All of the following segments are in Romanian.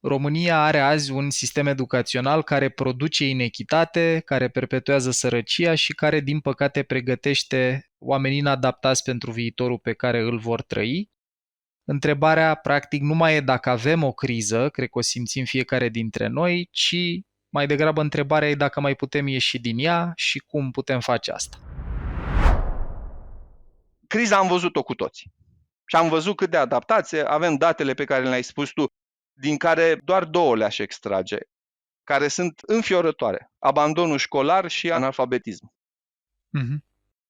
România are azi un sistem educațional care produce inechitate, care perpetuează sărăcia și care, din păcate, pregătește oamenii inadaptați pentru viitorul pe care îl vor trăi. Întrebarea, practic, nu mai e dacă avem o criză, cred că o simțim fiecare dintre noi, ci mai degrabă întrebarea e dacă mai putem ieși din ea și cum putem face asta. Criza am văzut-o cu toții. Și am văzut cât de adaptați, avem datele pe care le-ai spus tu, din care doar două le-aș extrage, care sunt înfiorătoare. Abandonul școlar și analfabetism. Mhm.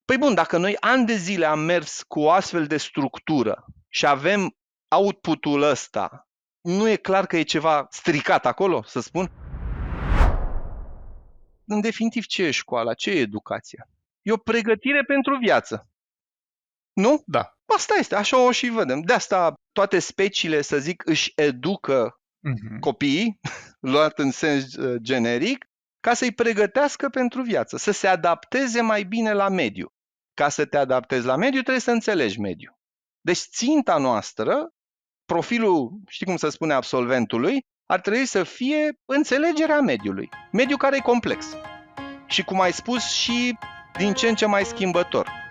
Păi bun, dacă noi ani de zile am mers cu o astfel de structură și avem output-ul ăsta, nu e clar că e ceva stricat acolo, să spun? În definitiv, ce e școala? Ce e educația? E o pregătire pentru viață. Nu? Da. Asta este, așa o și vedem. De asta toate speciile, să zic, își educă copiii, luat în sens generic, ca să-i pregătească pentru viață, să se adapteze mai bine la mediu. Ca să te adaptezi la mediu, trebuie să înțelegi mediu. Deci ținta noastră, profilul, știi cum se spune, absolventului, ar trebui să fie înțelegerea mediului. Mediul care e complex. Și cum ai spus, și din ce în ce mai schimbător.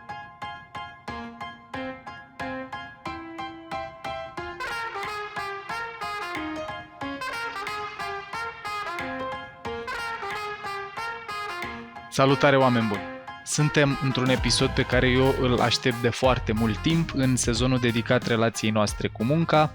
Salutare, oameni buni! Suntem într-un episod pe care eu îl aștept de foarte mult timp în sezonul dedicat relației noastre cu munca.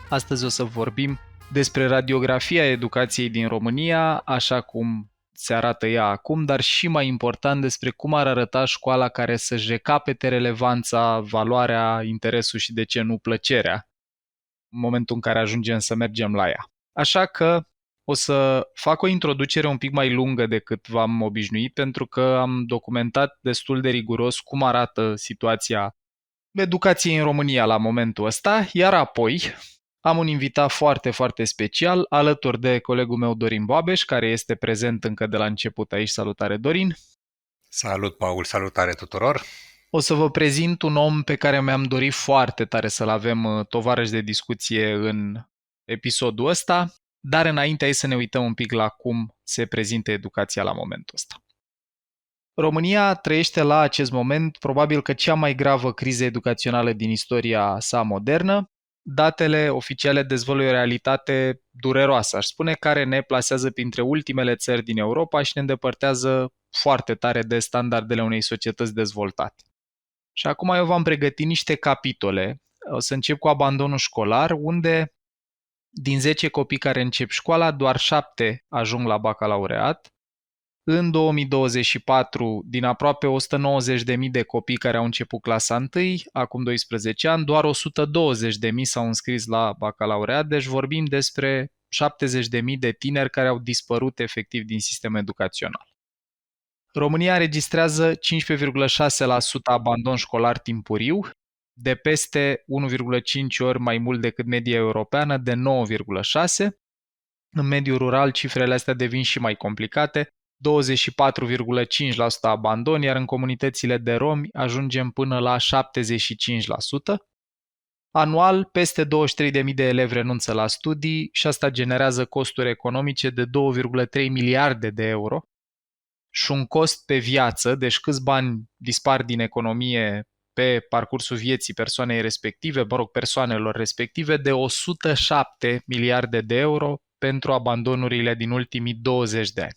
Astăzi o să vorbim despre radiografia educației din România, așa cum se arată ea acum, dar și mai important despre cum ar arăta școala care să-și recapete relevanța, valoarea, interesul și, de ce nu, plăcerea în momentul în care ajungem să mergem la ea. Așa că o să fac o introducere un pic mai lungă decât v-am obișnuit, pentru că am documentat destul de riguros cum arată situația educației în România la momentul ăsta, iar apoi am un invitat foarte, foarte special alături de colegul meu Dorin Boabeș, care este prezent încă de la început aici. Salutare, Dorin! Salut, Paul! Salutare tuturor! O să vă prezint un om pe care mi-am dorit foarte tare să-l avem tovarăș de discuție în episodul ăsta, dar înainte hai să ne uităm un pic la cum se prezintă educația la momentul ăsta. România trăiește la acest moment probabil că cea mai gravă criză educațională din istoria sa modernă. Datele oficiale dezvăluie o realitate dureroasă, aș spune, care ne plasează printre ultimele țări din Europa și ne îndepărtează foarte tare de standardele unei societăți dezvoltate. Și acum eu v-am pregătit niște capitole. O să încep cu abandonul școlar, unde din 10 copii care încep școala, doar 7 ajung la bacalaureat. În 2024, din aproape 190.000 de copii care au început clasa 1, acum 12 ani, doar 120.000 s-au înscris la bacalaureat, deci vorbim despre 70.000 de tineri care au dispărut efectiv din sistemul educațional. România înregistrează 15,6% abandon școlar timpuriu, de peste 1,5 ori mai mult decât media europeană de 9,6. În mediul rural cifrele astea devin și mai complicate, 24,5% abandon, iar în comunitățile de romi ajungem până la 75%. Anual, peste 23.000 de elevi renunță la studii și asta generează costuri economice de 2,3 miliarde de euro și un cost pe viață, deci câți bani dispar din economie pe parcursul vieții persoanei respective, persoanelor respective, de 107 miliarde de euro pentru abandonurile din ultimii 20 de ani.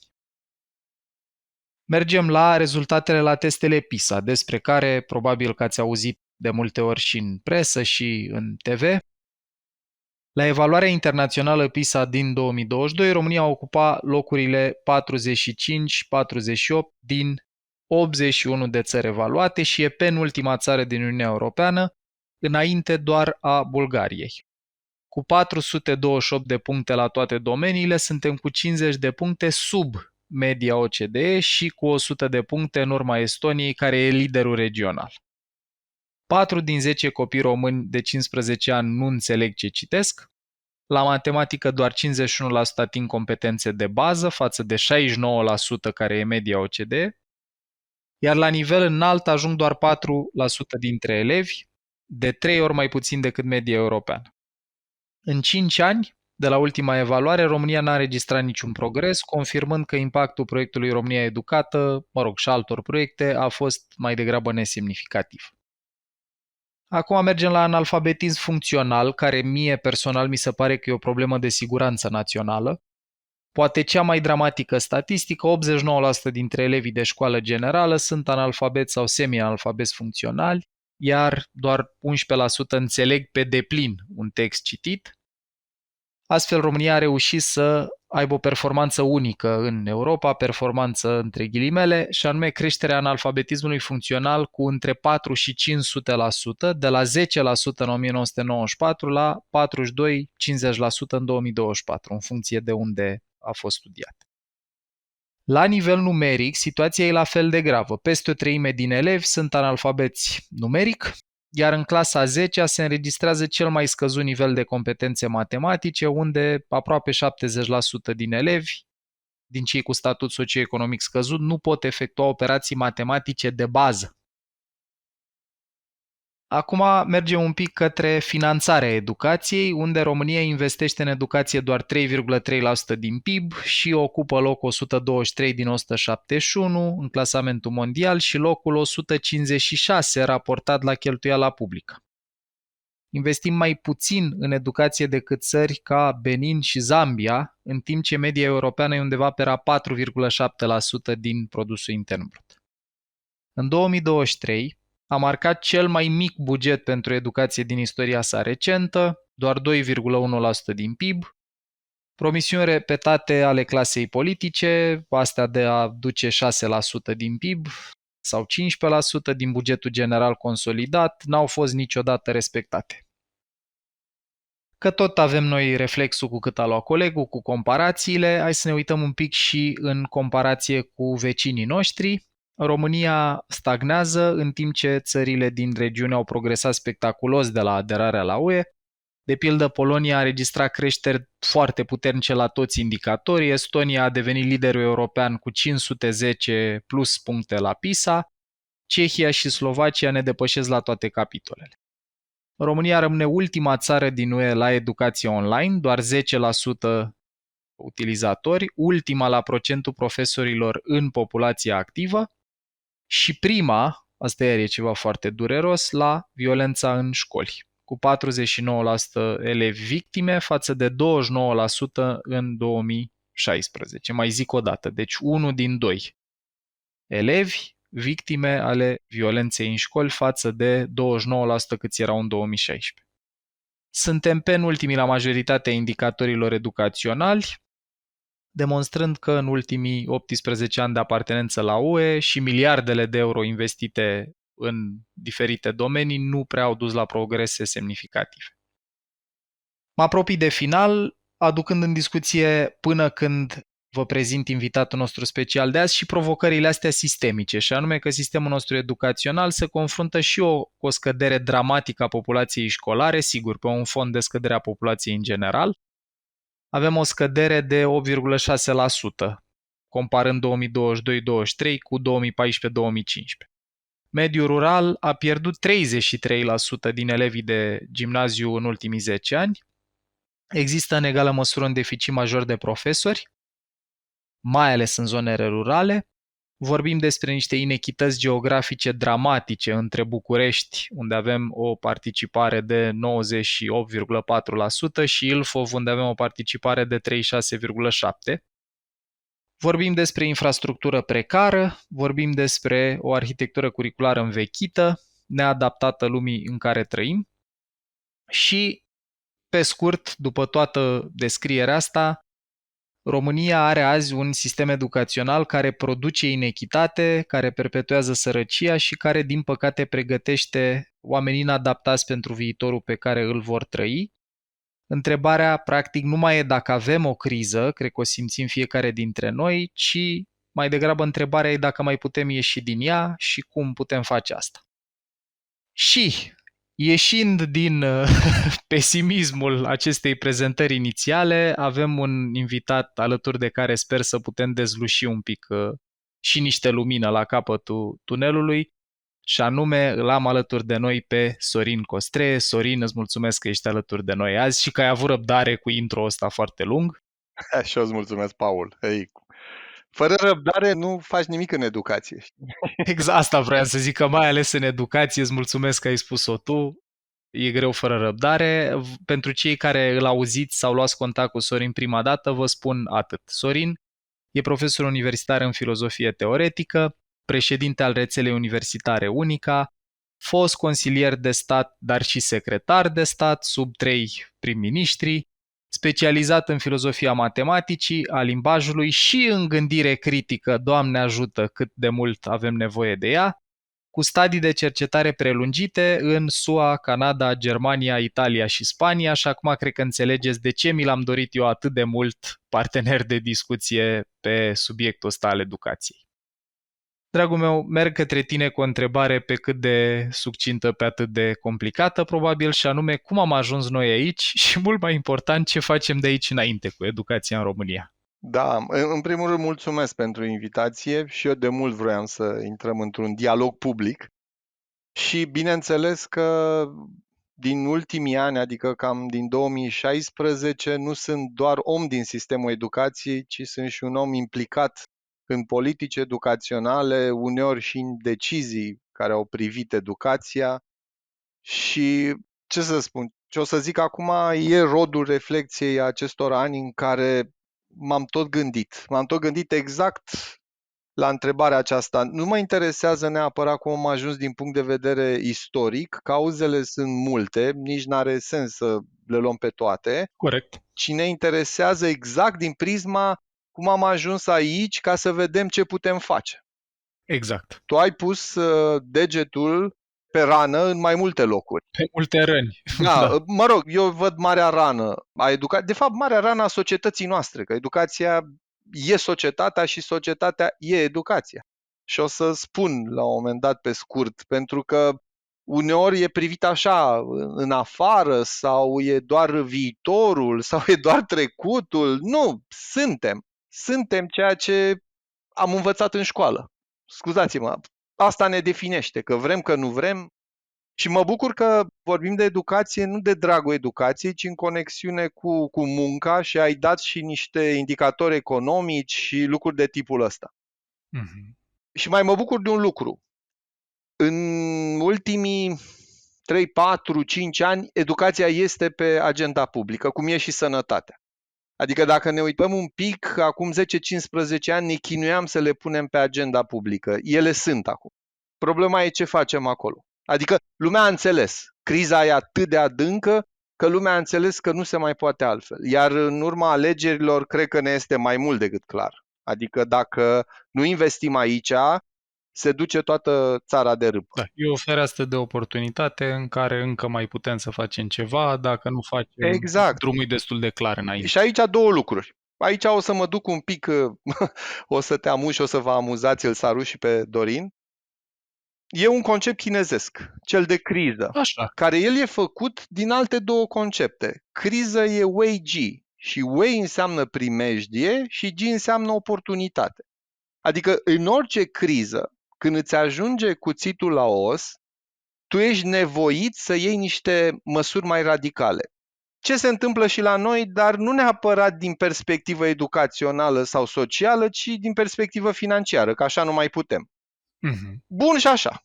Mergem la rezultatele la testele PISA, despre care probabil că ați auzit de multe ori și în presă și în TV. La evaluarea internațională PISA din 2022, România ocupa locurile 45-48 din 81 de țări evaluate și e penultima țară din Uniunea Europeană, înainte doar a Bulgariei. Cu 428 de puncte la toate domeniile, suntem cu 50 de puncte sub media OCDE și cu 100 de puncte în urma Estoniei, care e liderul regional. 4 din 10 copii români de 15 ani nu înțeleg ce citesc. La matematică doar 51% ating competențe de bază față de 69% care e media OCDE. Iar la nivel înalt ajung doar 4% dintre elevi, de 3 ori mai puțin decât media europeană. În 5 ani, De la ultima evaluare, România n-a înregistrat niciun progres, confirmând că impactul proiectului România Educată, și altor proiecte, a fost mai degrabă nesemnificativ. Acum mergem la analfabetism funcțional, care mie personal mi se pare că e o problemă de siguranță națională. Poate cea mai dramatică statistică, 89% dintre elevii de școală generală sunt analfabeti sau semi-analfabeti funcționali, iar doar 11% înțeleg pe deplin un text citit. Astfel, România a reușit să aibă o performanță unică în Europa, performanță între ghilimele, și anume creșterea analfabetismului funcțional cu între 4 și 500%, de la 10% în 1994 la 42-50% în 2024, în funcție de unde a fost studiat. La nivel numeric, situația e la fel de gravă. Peste o treime din elevi sunt analfabeți numeric, iar în clasa 10 se înregistrează cel mai scăzut nivel de competențe matematice, unde aproape 70% din elevi, din cei cu statut socioeconomic scăzut, nu pot efectua operații matematice de bază. Acum mergem un pic către finanțarea educației, unde România investește în educație doar 3,3% din PIB și ocupă locul 123 din 171 în clasamentul mondial și locul 156 raportat la cheltuiala publică. Investim mai puțin în educație decât țări ca Benin și Zambia, în timp ce media europeană e undeva pe la 4,7% din produsul intern brut. În 2023, a marcat cel mai mic buget pentru educație din istoria sa recentă, doar 2,1% din PIB, promisiuni repetate ale clasei politice, astea de a duce 6% din PIB sau 15% din bugetul general consolidat, n-au fost niciodată respectate. Că tot avem noi reflexul cu cât a luat colegul, cu comparațiile, hai să ne uităm un pic și în comparație cu vecinii noștri. România stagnează, în timp ce țările din regiune au progresat spectaculos de la aderarea la UE. De pildă, Polonia a înregistrat creșteri foarte puternice la toți indicatorii, Estonia a devenit liderul european cu 510 plus puncte la PISA, Cehia și Slovacia ne depășesc la toate capitolele. România rămâne ultima țară din UE la educație online, doar 10% utilizatori, ultima la procentul profesorilor în populația activă și prima, asta e ceva foarte dureros, la violența în școli, cu 49% elevi victime față de 29% în 2016. Mai zic o dată, deci 1 din 2 elevi victime ale violenței în școli față de 29% câți erau în 2016. Suntem penultimii la majoritatea indicatorilor educaționali, demonstrând că în ultimii 18 ani de apartenență la UE și miliardele de euro investite în diferite domenii nu prea au dus la progrese semnificative. Mă apropii de final, aducând în discuție până când vă prezint invitatul nostru special de azi și provocările astea sistemice, și anume că sistemul nostru educațional se confruntă și cu o scădere dramatică a populației școlare, sigur, pe un fond de scădere a populației în general. Avem o scădere de 8,6%, comparând 2022-2023 cu 2014-2015. Mediul rural a pierdut 33% din elevii de gimnaziu în ultimii 10 ani. Există în egală măsură un deficit major de profesori, mai ales în zonele rurale. Vorbim despre niște inechități geografice dramatice între București, unde avem o participare de 98,4%, și Ilfov, unde avem o participare de 36,7%. Vorbim despre infrastructură precară, vorbim despre o arhitectură curriculară învechită, neadaptată lumii în care trăim și, pe scurt, după toată descrierea asta, România are azi un sistem educațional care produce inechitate, care perpetuează sărăcia și care, din păcate, pregătește oamenii inadaptați pentru viitorul pe care îl vor trăi. Întrebarea, practic, nu mai e dacă avem o criză, cred că o simțim fiecare dintre noi, ci mai degrabă întrebarea e dacă mai putem ieși din ea și cum putem face asta. Și, ieșind din pesimismul acestei prezentări inițiale, avem un invitat alături de care sper să putem dezluși un pic și niște lumină la capătul tunelului. și anume îl am alături de noi pe Sorin Costre. Sorin, îți mulțumesc că ești alături de noi azi și că ai avut răbdare cu intro-ul ăsta foarte lung. Și eu îți mulțumesc, Paul. Ei, fără răbdare nu faci nimic în educație. Exact asta vreau să zic, că mai ales în educație îți mulțumesc că ai spus-o tu. E greu fără răbdare. Pentru cei care îl auziți sau luați contact cu Sorin prima dată, vă spun atât. Sorin e profesor universitar în filozofie teoretică, președinte al rețelei universitare Unica, fost consilier de stat, dar și secretar de stat sub 3 prim-ministri, specializat în filozofia matematicii, a limbajului și în gândire critică, Doamne ajută cât de mult avem nevoie de ea, cu stadii de cercetare prelungite în SUA, Canada, Germania, Italia și Spania și acum cred că înțelegeți de ce mi l-am dorit eu atât de mult partener de discuție pe subiectul ăsta al educației. Dragul meu, merg către tine cu o întrebare pe cât de succintă, pe atât de complicată, probabil, și anume cum am ajuns noi aici și, mult mai important, ce facem de aici înainte cu educația în România. Da, în primul rând mulțumesc pentru invitație și eu de mult vroiam să intrăm într-un dialog public și bineînțeles că din ultimii ani, adică cam din 2016, nu sunt doar om din sistemul educației, ci sunt și un om implicat în politici educaționale, uneori și în decizii care au privit educația și ce să spun, ce o să zic acum e rodul reflexiei acestor ani în care m-am tot gândit exact la întrebarea aceasta. Nu mă interesează neapărat cum am ajuns din punct de vedere istoric, cauzele sunt multe, nici n-are sens să le luăm pe toate. Corect. Ci ne interesează exact din prisma cum am ajuns aici ca să vedem ce putem face. Exact. Tu ai pus degetul pe rană în mai multe locuri. Pe multe răni. Da, mă rog, eu văd marea rană a educației, de fapt marea rană a societății noastre, că educația e societatea și societatea e educația. Și o să spun la un moment dat pe scurt, pentru că uneori e privit așa în afară sau e doar viitorul sau e doar trecutul. Nu, suntem ceea ce am învățat în școală. Scuzați-mă, asta ne definește, că vrem, că nu vrem. Și mă bucur că vorbim de educație nu de dragul educației, ci în conexiune cu munca și ai dat și niște indicatori economici și lucruri de tipul ăsta. Mm-hmm. Și mai mă bucur de un lucru. În ultimii 3, 4, 5 ani, educația este pe agenda publică, cum e și sănătatea. Adică dacă ne uităm un pic, acum 10-15 ani ne chinuiam să le punem pe agenda publică. Ele sunt acum. Problema e ce facem acolo. Adică lumea a înțeles. Criza e atât de adâncă că lumea a înțeles că nu se mai poate altfel. Iar în urma alegerilor, cred că ne este mai mult decât clar. Adică dacă nu investim aici, se duce toată țara de râpă. Da, e o fereastră de oportunitate în care încă mai putem să facem ceva, dacă nu facem, exact. Drumul e destul de clar înainte. Și aici două lucruri. Aici o să mă duc un pic, o să te amuzi și o să vă amuzați, îl salut și pe Dorin. E un concept chinezesc, cel de criză, Așa. care el e făcut din alte două concepte. Criză e Wei-Ji și Wei înseamnă primejdie și Ji înseamnă oportunitate. Adică în orice criză, când îți ajunge cuțitul la os, tu ești nevoit să iei niște măsuri mai radicale. Ce se întâmplă și la noi, dar nu neapărat din perspectivă educațională sau socială, ci din perspectivă financiară, că așa nu mai putem. Mm-hmm. Bun și așa.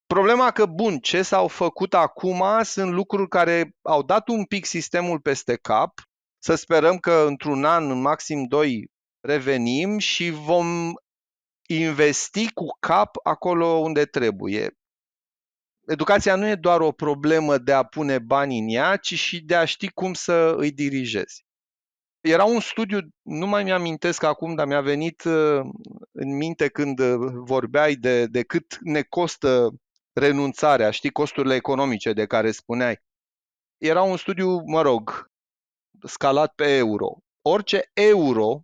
Problema că, bun, ce s-au făcut acum sunt lucruri care au dat un pic sistemul peste cap. Să sperăm că într-un an, în maxim 2, revenim și vom investi cu cap acolo unde trebuie. Educația nu e doar o problemă de a pune bani în ea, ci și de a ști cum să îi dirigezi. Era un studiu, nu mai mi-amintesc acum, dar mi-a venit în minte când vorbeai de cât ne costă renunțarea, știi, costurile economice de care spuneai. Era un studiu, mă rog, scalat pe euro. Orice euro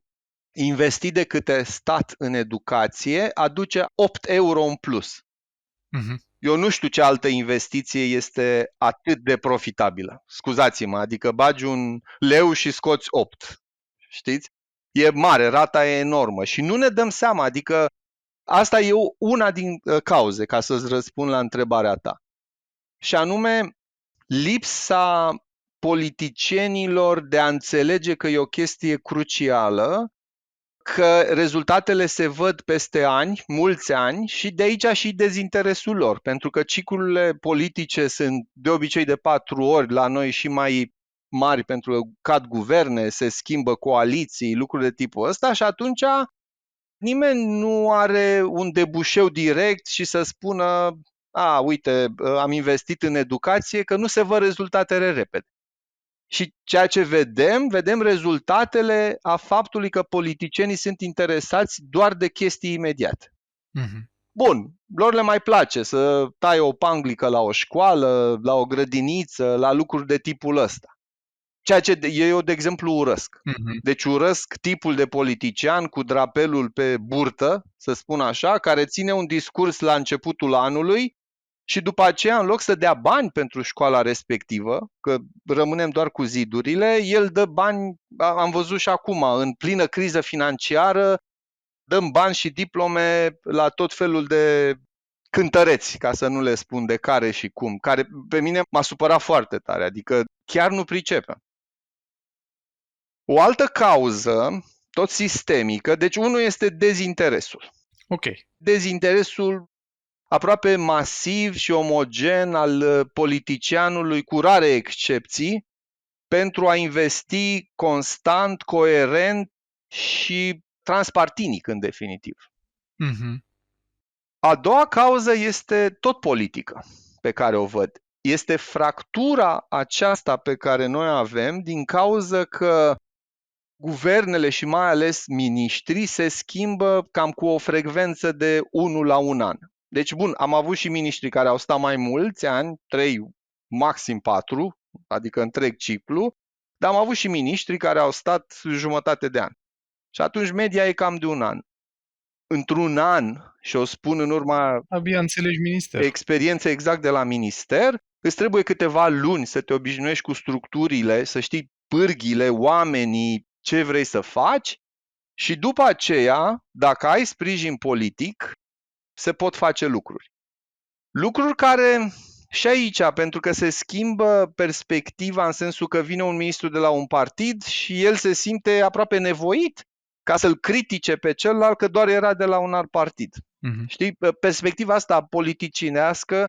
investit de câte stat în educație aduce 8 euro în plus. Mm-hmm. Eu nu știu ce altă investiție este atât de profitabilă. Scuzați-mă, adică bagi un leu și scoți 8. Știți? E mare, rata e enormă și nu ne dăm seama, adică asta e una din cauze, ca să-ți răspund la întrebarea ta. Și anume, lipsa politicienilor de a înțelege că e o chestie crucială, că rezultatele se văd peste ani, mulți ani, și de aici și dezinteresul lor, pentru că ciclurile politice sunt de obicei de 4 ori, la noi și mai mari, pentru că cad guverne, se schimbă coaliții, lucruri de tipul ăsta, și atunci nimeni nu are un debușeu direct și să spună: uite, am investit în educație, că nu se văd rezultatele repede. Și ceea ce vedem rezultatele a faptului că politicienii sunt interesați doar de chestii imediate. Bun, lor le mai place să taie o panglică la o școală, la o grădiniță, la lucruri de tipul ăsta. Ceea ce eu, de exemplu, urăsc. Deci urăsc tipul de politician cu drapelul pe burtă, să spun așa, care ține un discurs la începutul anului și după aceea, în loc să dea bani pentru școala respectivă, că rămânem doar cu zidurile, el dă bani, am văzut și acum, în plină criză financiară, dăm bani și diplome la tot felul de cântăreți, ca să nu le spun de care și cum, care pe mine m-a supărat foarte tare, adică chiar nu pricepem. O altă cauză, tot sistemică, deci unul este dezinteresul. Ok. Dezinteresul aproape masiv și omogen al politicianului, cu rare excepții, pentru a investi constant, coerent și transpartinic, în definitiv. A doua cauză este tot politică, pe care o văd. Este fractura aceasta pe care noi avem din cauza că guvernele și mai ales miniștrii se schimbă cam cu o frecvență de 1 la 1 an. Deci, bun, am avut și miniștri care au stat mai mulți ani, 3, maxim 4, adică întreg ciclu, dar am avut și miniștri care au stat jumătate de an. Și atunci media e cam de 1 an. Într-un an, și o spun în urma abia înțelegi ministerul. Experiență exact de la minister, îți trebuie câteva luni să te obișnuiești cu structurile, să știi pârghile, oamenii, ce vrei să faci, și după aceea, dacă ai sprijin politic, se pot face lucruri. Lucruri care și aici, pentru că se schimbă perspectiva în sensul că vine un ministru de la un partid și el se simte aproape nevoit ca să-l critique pe celălalt că doar era de la un alt partid. Știi? Perspectiva asta politicinească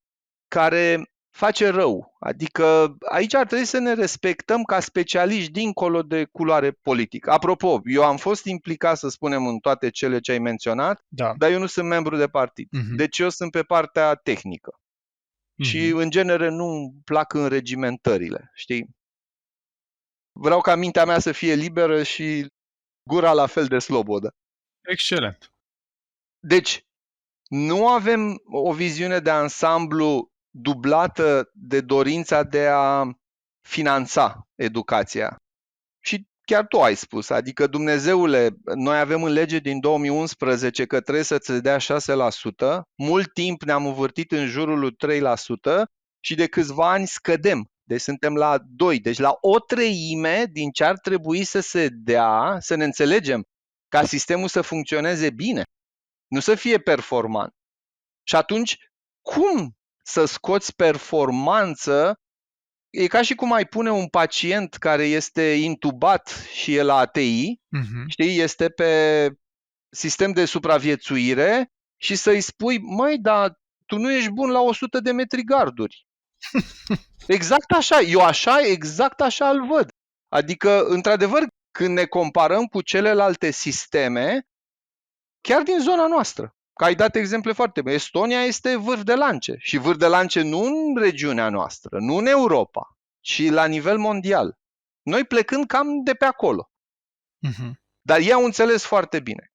care face rău. Adică aici ar trebui să ne respectăm ca specialiști dincolo de culoare politică. Apropo, eu am fost implicat, să spunem, în toate cele ce ai menționat, dar eu nu sunt membru de partid. Deci eu sunt pe partea tehnică. Și în genere nu-mi plac înregimentările, știi? Vreau ca mintea mea să fie liberă și gura la fel de slobodă. Excelent. Deci, nu avem o viziune de ansamblu dublată de dorința de a finanța educația. Și chiar tu ai spus, adică Dumnezeule, noi avem în lege din 2011 că trebuie să ți dea 6%, mult timp ne-am învârtit în jurul lui 3% și de câțiva ani scădem. Deci suntem la 2%, deci la o treime din ce ar trebui să se dea, să ne înțelegem, ca sistemul să funcționeze bine, nu să fie performant. Și atunci, cum să scoți performanță? E ca și cum ai pune un pacient care este intubat și e la ATI, știi, este pe sistem de supraviețuire și să-i spui: măi, dar tu nu ești bun la 100 de metri garduri. Exact așa, eu exact așa îl văd. Adică, într-adevăr, când ne comparăm cu celelalte sisteme, chiar din zona noastră, că ai dat exemple foarte bune, Estonia este vârf de lance și vârf de lance nu în regiunea noastră, nu în Europa, ci la nivel mondial. Noi plecând cam de pe acolo. Dar ei au înțeles foarte bine.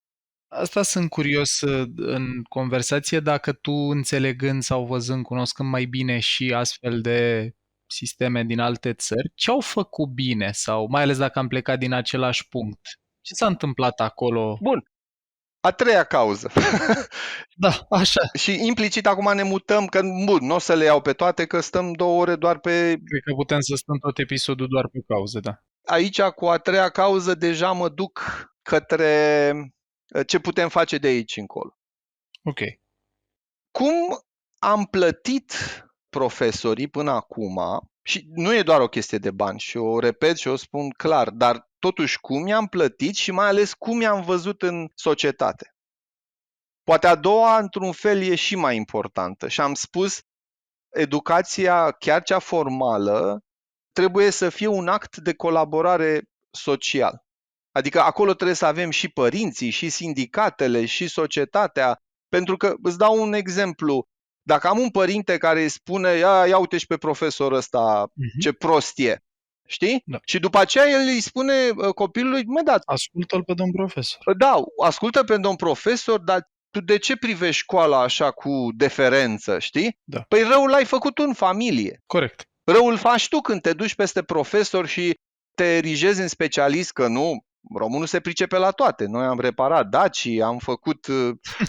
Asta sunt curios în conversație, dacă tu, înțelegând sau văzând, cunoscând mai bine și astfel de sisteme din alte țări, ce au făcut bine, sau mai ales dacă am plecat din același punct? Ce s-a întâmplat acolo? Bun. A treia cauză. Da, așa. Și implicit acum ne mutăm, că bun, nu o să le iau pe toate, că stăm 2 ore doar pe... Cred că putem să stăm tot episodul doar pe cauze, da. Aici, cu a treia cauză, deja mă duc către ce putem face de aici încolo. Ok. Cum am plătit profesorii până acum, și nu e doar o chestie de bani, și o repet și o spun clar, dar totuși cum i-am plătit și mai ales cum i-am văzut în societate. Poate a doua, într-un fel, e și mai importantă. Și am spus, educația, chiar cea formală, trebuie să fie un act de colaborare social. Adică acolo trebuie să avem și părinții, și sindicatele, și societatea. Pentru că, îți dau un exemplu, dacă am un părinte care îi spune, ia uite și pe profesorul ăsta, ce prost e, știi? Da. Și după aceea el îi spune copilului, da, ascultă-l pe domn profesor. Da, ascultă pe domn profesor, dar tu de ce privești școala așa cu deferență, știi? Da. Păi răul l-ai făcut tu în familie. Corect. Răul faci tu când te duci peste profesor și te erigezi în specialist, că nu, românul se pricepe la toate. Noi am reparat dacii, am făcut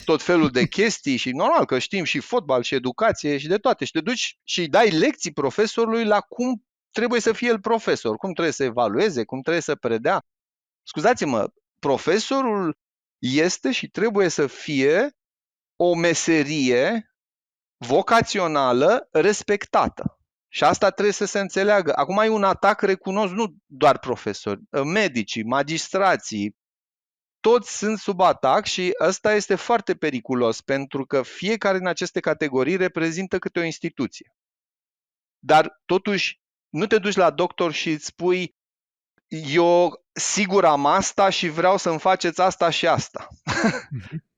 tot felul de chestii și normal că știm și fotbal și educație și de toate. Și te duci și dai lecții profesorului la cum trebuie să fie el profesor, cum trebuie să evalueze, cum trebuie să predea. Scuzați-mă, profesorul este și trebuie să fie o meserie vocațională respectată. Și asta trebuie să se înțeleagă. Acum e un atac, recunosc, nu doar profesori, medicii, magistrații, toți sunt sub atac și ăsta este foarte periculos pentru că fiecare din aceste categorii reprezintă câte o instituție. Dar totuși nu te duci la doctor și îți spui eu sigur am asta și vreau să-mi faceți asta și asta.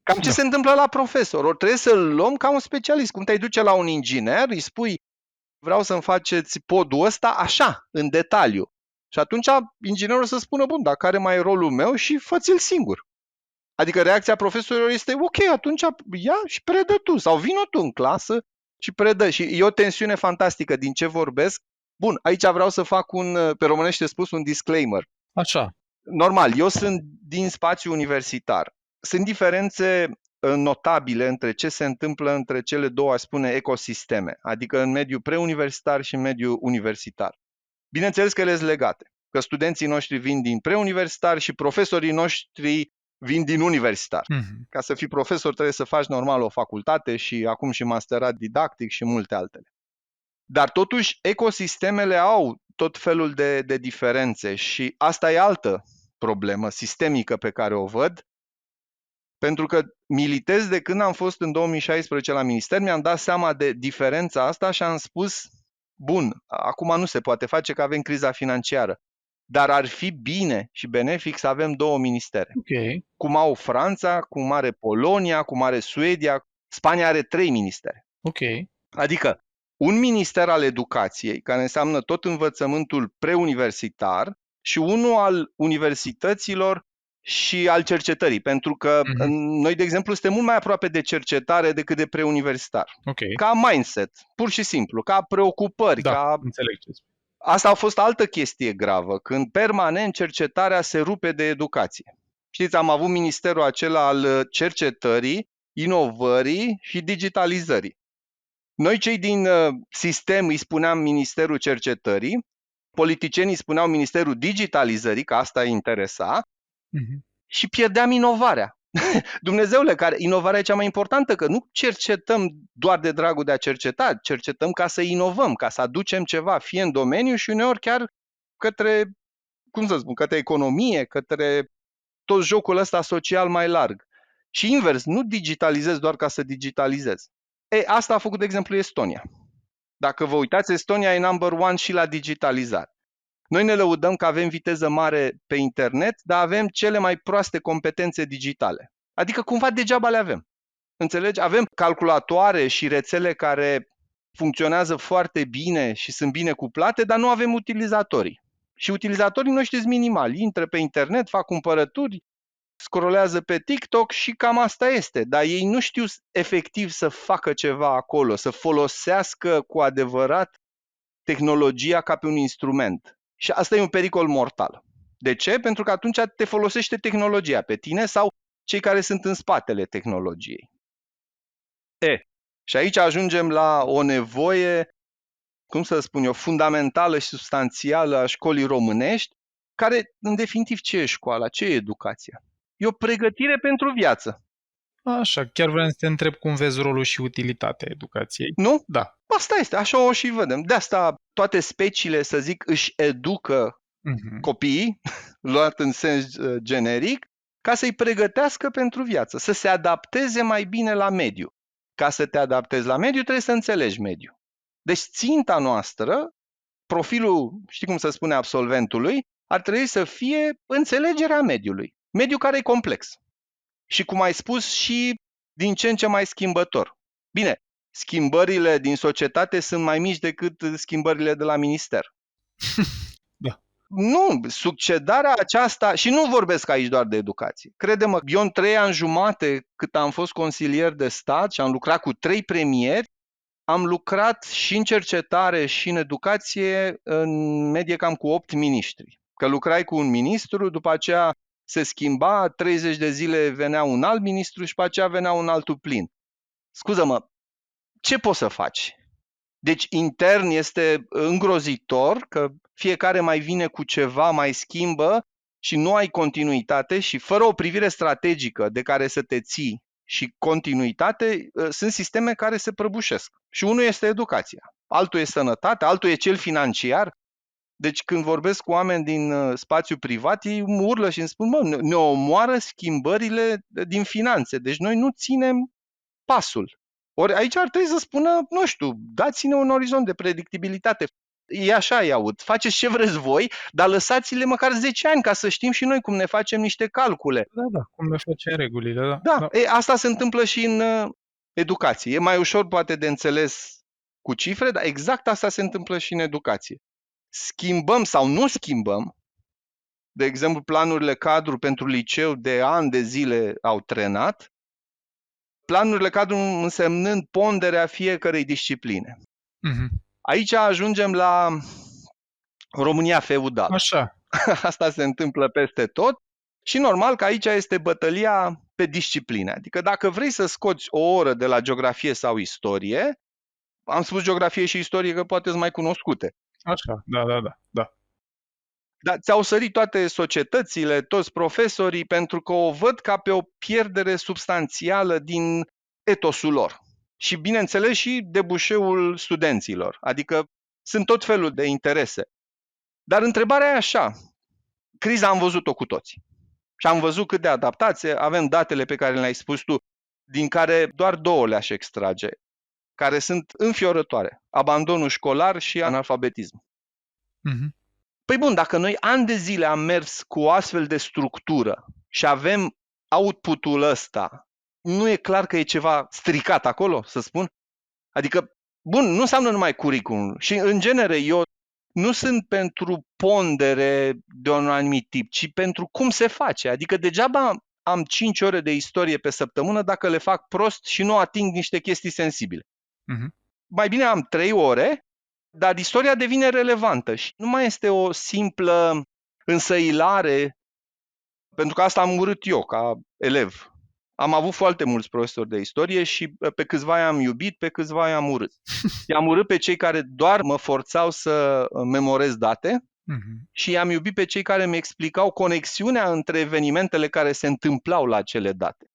Cam ce se întâmplă la profesor. Ori trebuie să-l luăm ca un specialist. Cum te-ai duce la un inginer, îi spui vreau să-mi faceți podul ăsta așa, în detaliu. Și atunci inginerul să spună, bun, dar care mai e rolul meu și fă-ți-l singur. Adică reacția profesorilor este, ok, atunci ia și predă tu sau vină tu în clasă și predă. Și e o tensiune fantastică din ce vorbesc. Bun, aici vreau să fac pe românește spus, un disclaimer. Așa. Normal, eu sunt din spațiu universitar. Sunt diferențe notabile între ce se întâmplă între cele două, aș spune, ecosisteme, adică în mediul preuniversitar și în mediul universitar. Bineînțeles că ele sunt legate, că studenții noștri vin din preuniversitar și profesorii noștri vin din universitar. Ca să fii profesor trebuie să faci normal o facultate și acum și masterat didactic și multe altele. Dar totuși ecosistemele au tot felul de diferențe și asta e altă problemă sistemică pe care o văd, pentru că militez de când am fost în 2016 la minister, mi-am dat seama de diferența asta și am spus, bun, acum nu se poate face că avem criza financiară, dar ar fi bine și benefic să avem două ministere. Okay. Cum au Franța, cum are Polonia, cum are Suedia, Spania are 3 ministere. Okay. Adică un minister al educației, care înseamnă tot învățământul preuniversitar, și unul al universităților și al cercetării, pentru că noi, de exemplu, suntem mult mai aproape de cercetare decât de preuniversitar. Okay. Ca mindset, pur și simplu, ca preocupări. Înțeleg ce spui. Asta a fost altă chestie gravă, când permanent cercetarea se rupe de educație. Știți, am avut ministerul acela al cercetării, inovării și digitalizării. Noi cei din sistem îi spuneam Ministerul Cercetării, politicienii spuneau Ministerul Digitalizării, că asta îi interesa, și pierdeam inovarea. Dumnezeule, inovarea e cea mai importantă, că nu cercetăm doar de dragul de a cerceta, cercetăm ca să inovăm, ca să aducem ceva, fie în domeniu și uneori chiar către, către economie, către tot jocul ăsta social mai larg. Și invers, nu digitalizez doar ca să digitalizez. Asta a făcut, de exemplu, Estonia. Dacă vă uitați, Estonia e number one și la digitalizare. Noi ne lăudăm că avem viteză mare pe internet, dar avem cele mai proaste competențe digitale. Adică cumva degeaba le avem. Înțelegi? Avem calculatoare și rețele care funcționează foarte bine și sunt bine cuplate, dar nu avem utilizatorii. Și utilizatorii noștri sunt minimali. Intră pe internet, fac cumpărături, scrollează pe TikTok și cam asta este. Dar ei nu știu efectiv să facă ceva acolo, să folosească cu adevărat tehnologia ca pe un instrument. Și asta e un pericol mortal. De ce? Pentru că atunci te folosește tehnologia pe tine sau cei care sunt în spatele tehnologiei. Și aici ajungem la o nevoie, cum să spun eu, fundamentală și substanțială a școlii românești, care, în definitiv, ce e școala? Ce e educația? E o pregătire pentru viață. Așa, chiar vreau să te întreb cum vezi rolul și utilitatea educației. Nu? Da. Asta este, așa o și vedem. De asta toate speciile, să zic, își educă copiii, luat în sens generic, ca să-i pregătească pentru viață, să se adapteze mai bine la mediu. Ca să te adaptezi la mediu, trebuie să înțelegi mediu. Deci ținta noastră, profilul, știi cum se spune, absolventului, ar trebui să fie înțelegerea mediului. Mediul care e complex. Și cum ai spus, și din ce în ce mai schimbător. Bine, schimbările din societate sunt mai mici decât schimbările de la minister. Da. Nu, succedarea aceasta, și nu vorbesc aici doar de educație. Crede-mă, eu în 3 ani jumate cât am fost consilier de stat și am lucrat cu 3 premieri, am lucrat și în cercetare și în educație în medie cam cu 8 miniștri. Că lucrai cu un ministru, după aceea se schimba, 30 de zile venea un alt ministru și după aceea venea un altul plin. Scuză-mă, ce poți să faci? Deci intern este îngrozitor că fiecare mai vine cu ceva, mai schimbă și nu ai continuitate și fără o privire strategică de care să te ții și continuitate, sunt sisteme care se prăbușesc. Și unul este educația, altul e sănătate, altul e cel financiar. Deci când vorbesc cu oameni din spațiu privat, ei mă urlă și îmi spun, ne omoară schimbările din finanțe, deci noi nu ținem pasul. Ori aici ar trebui să spună, nu știu, dați-ne un orizont de predictibilitate. E așa, îi aud. Faceți ce vreți voi, dar lăsați-le măcar 10 ani ca să știm și noi cum ne facem niște calcule. Da, cum ne facem regulile, da. Da. Asta se întâmplă și în educație. E mai ușor poate de înțeles cu cifre, dar exact asta se întâmplă și în educație. Schimbăm sau nu schimbăm, de exemplu, planurile cadru pentru liceu de ani de zile au trenat, planurile cadru însemnând ponderea fiecărei discipline. Aici ajungem la România feudală. Așa. Asta se întâmplă peste tot și normal că aici este bătălia pe discipline. Adică dacă vrei să scoți o oră de la geografie sau istorie, am spus geografie și istorie că poate sunt mai cunoscute. Așa, da. Dar ți-au sărit toate societățile, toți profesorii, pentru că o văd ca pe o pierdere substanțială din etosul lor. Și bineînțeles și debușeul studenților. Adică sunt tot felul de interese. Dar întrebarea e așa. Criza am văzut-o cu toții. Și am văzut cât de adaptație, avem datele pe care le-ai spus tu, din care doar 2 le-aș extrage, care sunt înfiorătoare. Abandonul școlar și analfabetism. Păi bun, dacă noi ani de zile am mers cu o astfel de structură și avem output-ul ăsta, nu e clar că e ceva stricat acolo, să spun? Adică, bun, nu înseamnă numai curriculum. Și în genere, eu nu sunt pentru pondere de un anumit tip, ci pentru cum se face. Adică degeaba am 5 ore de istorie pe săptămână dacă le fac prost și nu ating niște chestii sensibile. Mai bine am 3 ore, dar istoria devine relevantă și nu mai este o simplă însăilare, pentru că asta am urât eu ca elev. Am avut foarte mulți profesori de istorie și pe câțiva i-am iubit, pe câțiva i-am urât. I-am urât pe cei care doar mă forțau să memorez date și i-am iubit pe cei care mi explicau conexiunea între evenimentele care se întâmplau la acele date.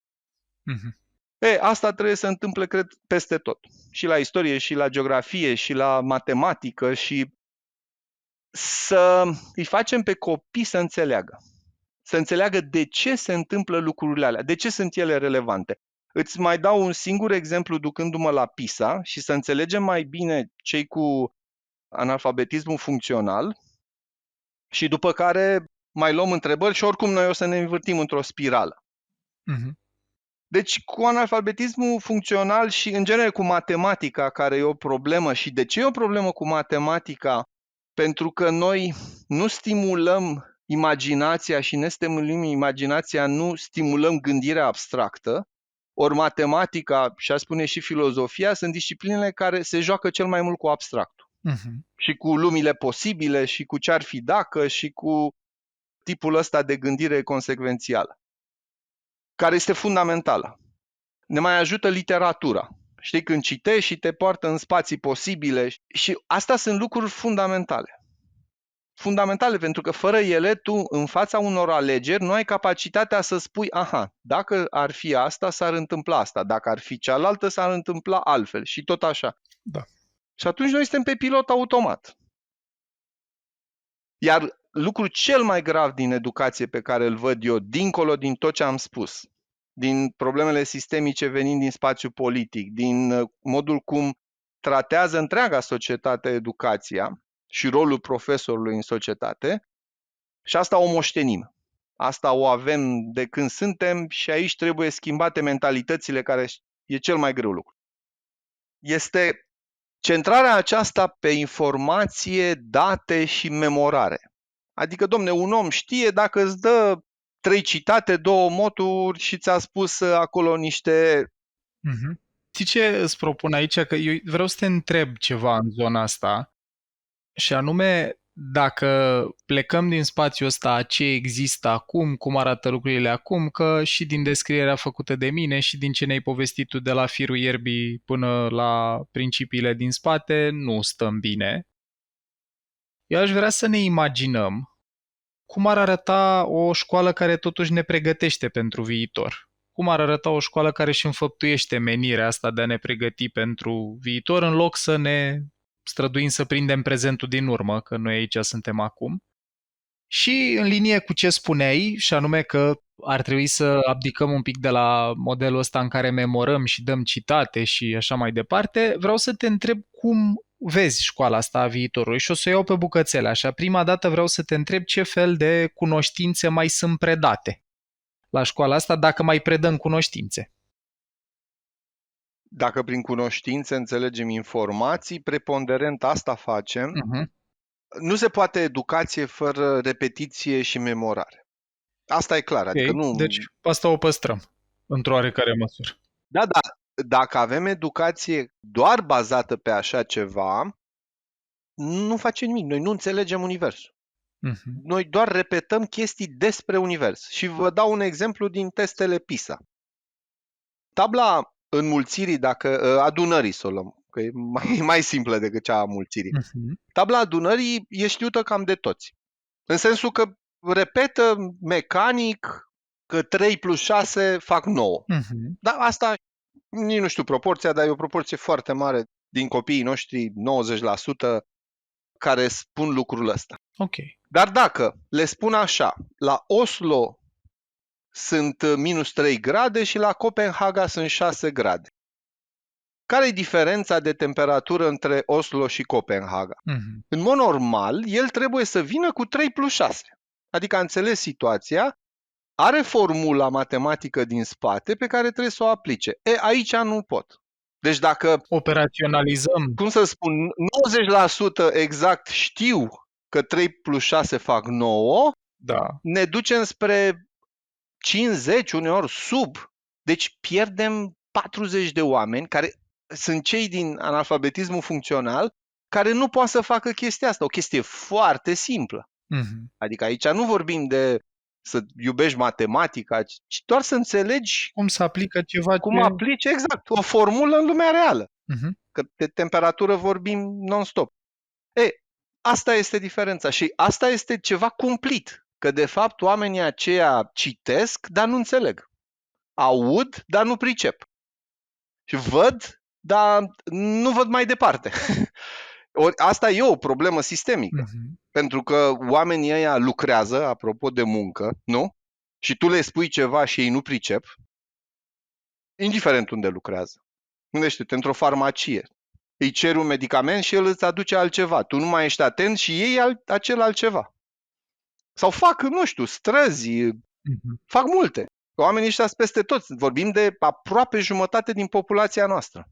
Asta trebuie să întâmple, cred, peste tot. Și la istorie, și la geografie, și la matematică, și să îi facem pe copii să înțeleagă. Să înțeleagă de ce se întâmplă lucrurile alea, de ce sunt ele relevante. Îți mai dau un singur exemplu ducându-mă la PISA și să înțelegem mai bine cei cu analfabetismul funcțional și după care mai luăm întrebări și oricum noi o să ne învârtim într-o spirală. Deci cu analfabetismul funcțional și în genere cu matematica, care e o problemă. Și de ce e o problemă cu matematica? Pentru că noi nu stimulăm imaginația și ne stimulăm imaginația, nu stimulăm gândirea abstractă. Ori matematica, și a spune și filozofia, sunt disciplinele care se joacă cel mai mult cu abstractul. Și cu lumile posibile, și cu ce-ar fi dacă, și cu tipul ăsta de gândire consecvențială, care este fundamentală. Ne mai ajută literatura. Știi, când citești și te poartă în spații posibile. Și astea sunt lucruri fundamentale. fundamentale, pentru că fără ele, tu, în fața unor alegeri, nu ai capacitatea să spui, aha, dacă ar fi asta, s-ar întâmpla asta, dacă ar fi cealaltă, s-ar întâmpla altfel și tot așa. Da. Și atunci noi suntem pe pilot automat. Iar lucrul cel mai grav din educație pe care îl văd eu, dincolo din tot ce am spus, din problemele sistemice venind din spațiu politic, din modul cum tratează întreaga societate educația și rolul profesorului în societate, și asta o moștenim. Asta o avem de când suntem și aici trebuie schimbate mentalitățile, care e cel mai greu lucru. Este centrarea aceasta pe informație, date și memorare. Adică, domne, un om știe dacă îți dă 3 citate, 2 moturi și ți-a spus acolo niște... Știi ce îți propun aici? Că eu vreau să te întreb ceva în zona asta și anume dacă plecăm din spațiul ăsta ce există acum, cum arată lucrurile acum, că și din descrierea făcută de mine și din ce ne-ai povestit tu de la firul ierbii până la principiile din spate, nu stăm bine. Eu aș vrea să ne imaginăm cum ar arăta o școală care totuși ne pregătește pentru viitor. Cum ar arăta o școală care își înfăptuiește menirea asta de a ne pregăti pentru viitor, în loc să ne străduim să prindem prezentul din urmă, că noi aici suntem acum. Și în linie cu ce spuneai, și anume că ar trebui să abdicăm un pic de la modelul ăsta în care memorăm și dăm citate și așa mai departe, vreau să te întreb cum vezi școala asta a viitorului și o să o iau pe bucățele așa. Prima dată vreau să te întreb ce fel de cunoștințe mai sunt predate la școala asta, dacă mai predăm cunoștințe. Dacă prin cunoștințe înțelegem informații, preponderent asta facem. Nu se poate educație fără repetiție și memorare. Asta e clar. Adică nu... Deci asta o păstrăm într-o oarecare măsură. Da, dacă avem educație doar bazată pe așa ceva, nu facem nimic. Noi nu înțelegem universul. Noi doar repetăm chestii despre univers. Și vă dau un exemplu din testele PISA. Tabla înmulțirii, adunării să o luăm, că e mai simplă decât cea a mulțirii. Tabla adunării e știută cam de toți. În sensul că repetă mecanic că 3 plus 6 fac 9. Dar asta, nici nu știu proporția, dar e o proporție foarte mare din copiii noștri, 90%, care spun lucrul ăsta. Okay. Dar dacă le spun așa, la Oslo sunt minus 3 grade și la Copenhaga sunt 6 grade. Care e diferența de temperatură între Oslo și Copenhaga? În mod normal, el trebuie să vină cu 3 plus 6. Adică a înțeles situația, are formula matematică din spate pe care trebuie să o aplice. Aici nu pot. Deci dacă operaționalizăm, cum să spun, 90% exact știu că 3 plus 6 fac 9, ne ducem spre 50, uneori sub. Deci pierdem 40 de oameni care sunt cei din analfabetismul funcțional care nu poate să facă chestia asta. O chestie foarte simplă. Adică aici nu vorbim de să iubești matematica, ci doar să înțelegi cum se aplică ceva, cum aplici exact o formulă în lumea reală. Că de temperatură vorbim non-stop. Asta este diferența și asta este ceva cumplit. Că de fapt oamenii aceia citesc, dar nu înțeleg. Aud, dar nu pricep. Și văd, dar nu văd mai departe. Ori asta e o problemă sistemică. Pentru că oamenii ăia lucrează, apropo de muncă, nu? Și tu le spui ceva și ei nu pricep, indiferent unde lucrează. Gândește-te, într-o farmacie. Îi ceri un medicament și el îți aduce altceva. Tu nu mai ești atent și ei acel altceva. Sau fac, nu știu, străzi, fac multe. Oamenii ăștia sunt peste tot. Vorbim de aproape jumătate din populația noastră.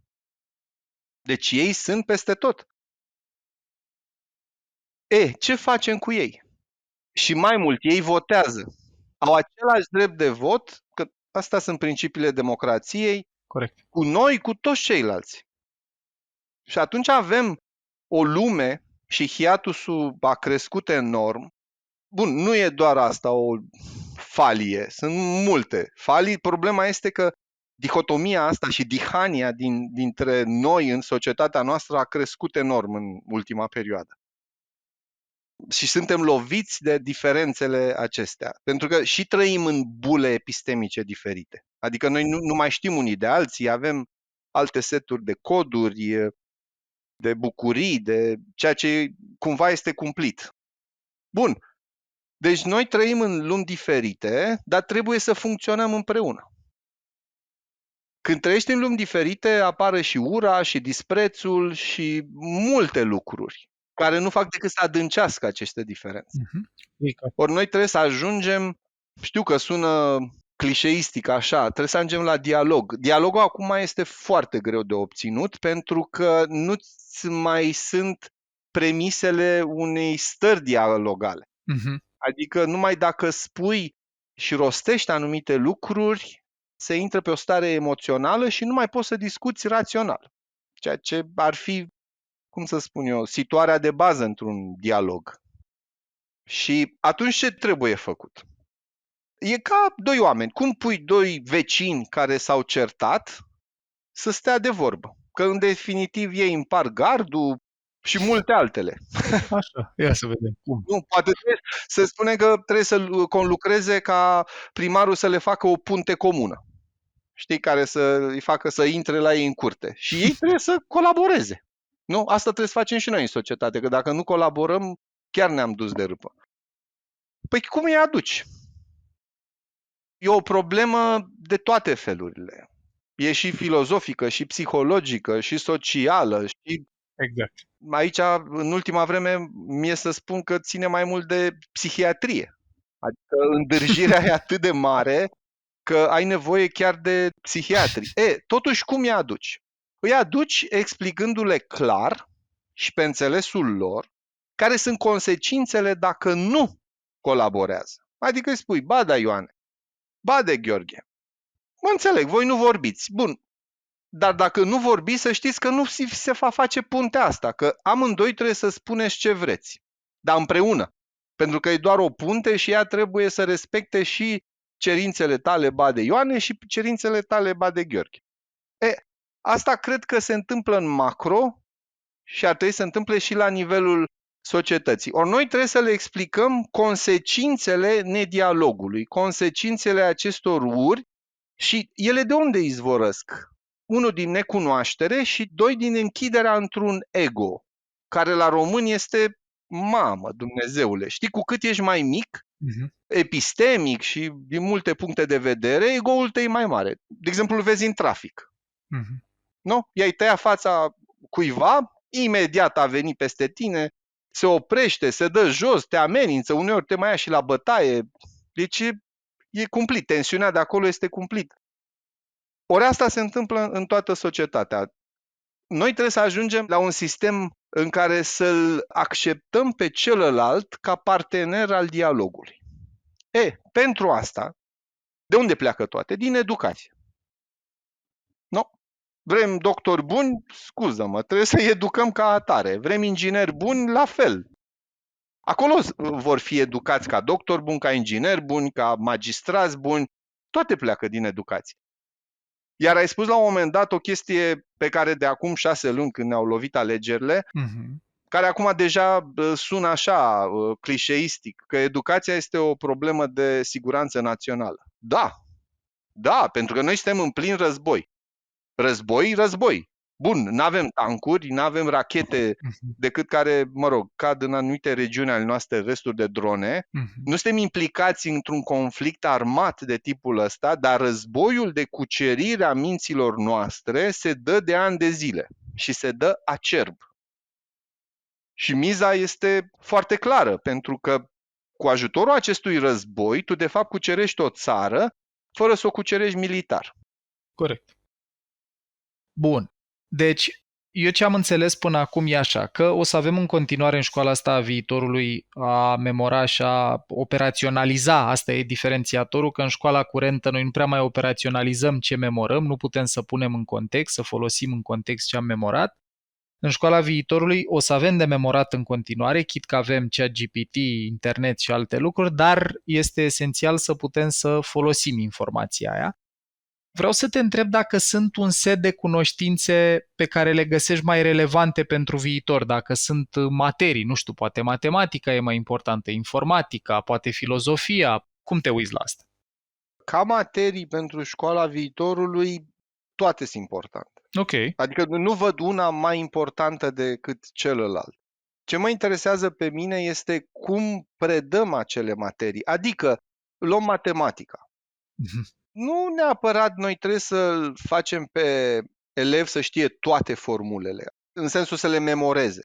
Deci ei sunt peste tot. Ce facem cu ei? Și mai mult, ei votează. Au același drept de vot, că astea sunt principiile democrației, corect, cu noi, cu toți ceilalți. Și atunci avem o lume și hiatusul a crescut enorm. Bun, nu e doar asta o falie, sunt multe falii. Problema este că dihotomia asta și dihania dintre noi în societatea noastră a crescut enorm în ultima perioadă. și suntem loviți de diferențele acestea. Pentru că și trăim în bule epistemice diferite. Adică noi nu mai știm unii de alții, avem alte seturi de coduri, de bucurii, de ceea ce cumva este cumplit. Bun. Deci noi trăim în lumi diferite, dar trebuie să funcționăm împreună. Când trăiești în lumi diferite, apare și ura, și disprețul, și multe lucruri care nu fac decât să adâncească aceste diferențe. Ori noi trebuie să ajungem, știu că sună clișeistic așa, trebuie să ajungem la dialog. Dialogul acum este foarte greu de obținut pentru că nu mai sunt premisele unei stări dialogale. Adică numai dacă spui și rostești anumite lucruri, se intră pe o stare emoțională și nu mai poți să discuți rațional. Ceea ce ar fi, cum să spun eu, situarea de bază într-un dialog. Și atunci ce trebuie făcut? E ca doi oameni. Cum pui doi vecini care s-au certat să stea de vorbă? Că în definitiv ei împar gardul și multe altele. Așa, ia să vedem cum. Nu, poate să spune că trebuie să conlucreze ca primarul să le facă o punte comună. Știi, care să îi facă să intre la ei în curte. Și ei trebuie să colaboreze. Nu? Asta trebuie să facem și noi în societate, că dacă nu colaborăm, chiar ne-am dus de râpă. Păi cum îi aduci? E o problemă de toate felurile. E și filozofică, și psihologică, și socială, și... Exact. Aici, în ultima vreme, mie să spun că ține mai mult de psihiatrie. Adică îndârjirea e atât de mare că ai nevoie chiar de psihiatri. Totuși, cum îi aduci? Îi aduci explicându-le clar și pe înțelesul lor care sunt consecințele dacă nu colaborează. Adică îi spui, ba da, Ioane, ba de Gheorghe, mă înțeleg, voi nu vorbiți. Bun, dar dacă nu vorbiți, să știți că nu se va face puntea asta, că amândoi trebuie să spuneți ce vreți, dar împreună. Pentru că e doar o punte și ea trebuie să respecte și cerințele tale, ba de Ioane, și cerințele tale, ba de Gheorghe. Asta cred că se întâmplă în macro și ar trebui să se întâmple și la nivelul societății. Ori noi trebuie să le explicăm consecințele nedialogului, consecințele acestor uri și ele de unde izvorăsc? Unul din necunoaștere și doi din închiderea într-un ego, care la român este mamă, Dumnezeule. Știi, cu cât ești mai mic, epistemic și din multe puncte de vedere, ego-ul tău e mai mare. De exemplu, îl vezi în trafic. Nu? I-ai tăiat fața cuiva, imediat a venit peste tine, se oprește, se dă jos, te amenință, uneori te mai ia și la bătaie. Deci e cumplit, tensiunea de acolo este cumplită. Ori asta se întâmplă în toată societatea. Noi trebuie să ajungem la un sistem în care să-l acceptăm pe celălalt ca partener al dialogului. Pentru asta, de unde pleacă toate? Din educație. Nu? Vrem doctori buni? Scuză-mă, trebuie să-i educăm ca atare. Vrem ingineri buni? La fel. Acolo vor fi educați ca doctori buni, ca ingineri buni, ca magistrați buni. Toate pleacă din educație. Iar ai spus la un moment dat o chestie pe care de acum 6 luni, când ne-au lovit alegerile, care acum deja sună așa clișeistic, că educația este o problemă de siguranță națională. Da, pentru că noi suntem în plin război. Război. Bun, n-avem tancuri, n-avem rachete decât care, cad în anumite regiuni ale noastre resturi de drone. Nu suntem implicați într-un conflict armat de tipul ăsta, dar războiul de cucerire a minților noastre se dă de ani de zile și se dă acerb. Și miza este foarte clară, pentru că cu ajutorul acestui război, tu de fapt cucerești o țară fără să o cucerești militar. Corect. Bun. Deci, eu ce am înțeles până acum e așa, că o să avem în continuare în școala asta a viitorului a memora și a operaționaliza, asta e diferențiatorul, că în școala curentă noi nu prea mai operaționalizăm ce memorăm, nu putem să punem în context, să folosim în context ce am memorat. În școala viitorului o să avem de memorat în continuare, chit că avem ChatGPT, internet și alte lucruri, dar este esențial să putem să folosim informația aia. Vreau să te întreb dacă sunt un set de cunoștințe pe care le găsești mai relevante pentru viitor, dacă sunt materii, nu știu, poate matematica e mai importantă, informatica, poate filozofia. Cum te uiți la asta? Ca materii pentru școala viitorului, toate sunt importante. Ok. Adică nu văd una mai importantă decât celălalt. Ce mă interesează pe mine este cum predăm acele materii. Adică, luăm matematica. Nu neapărat noi trebuie să facem pe elev să știe toate formulele, în sensul să le memoreze.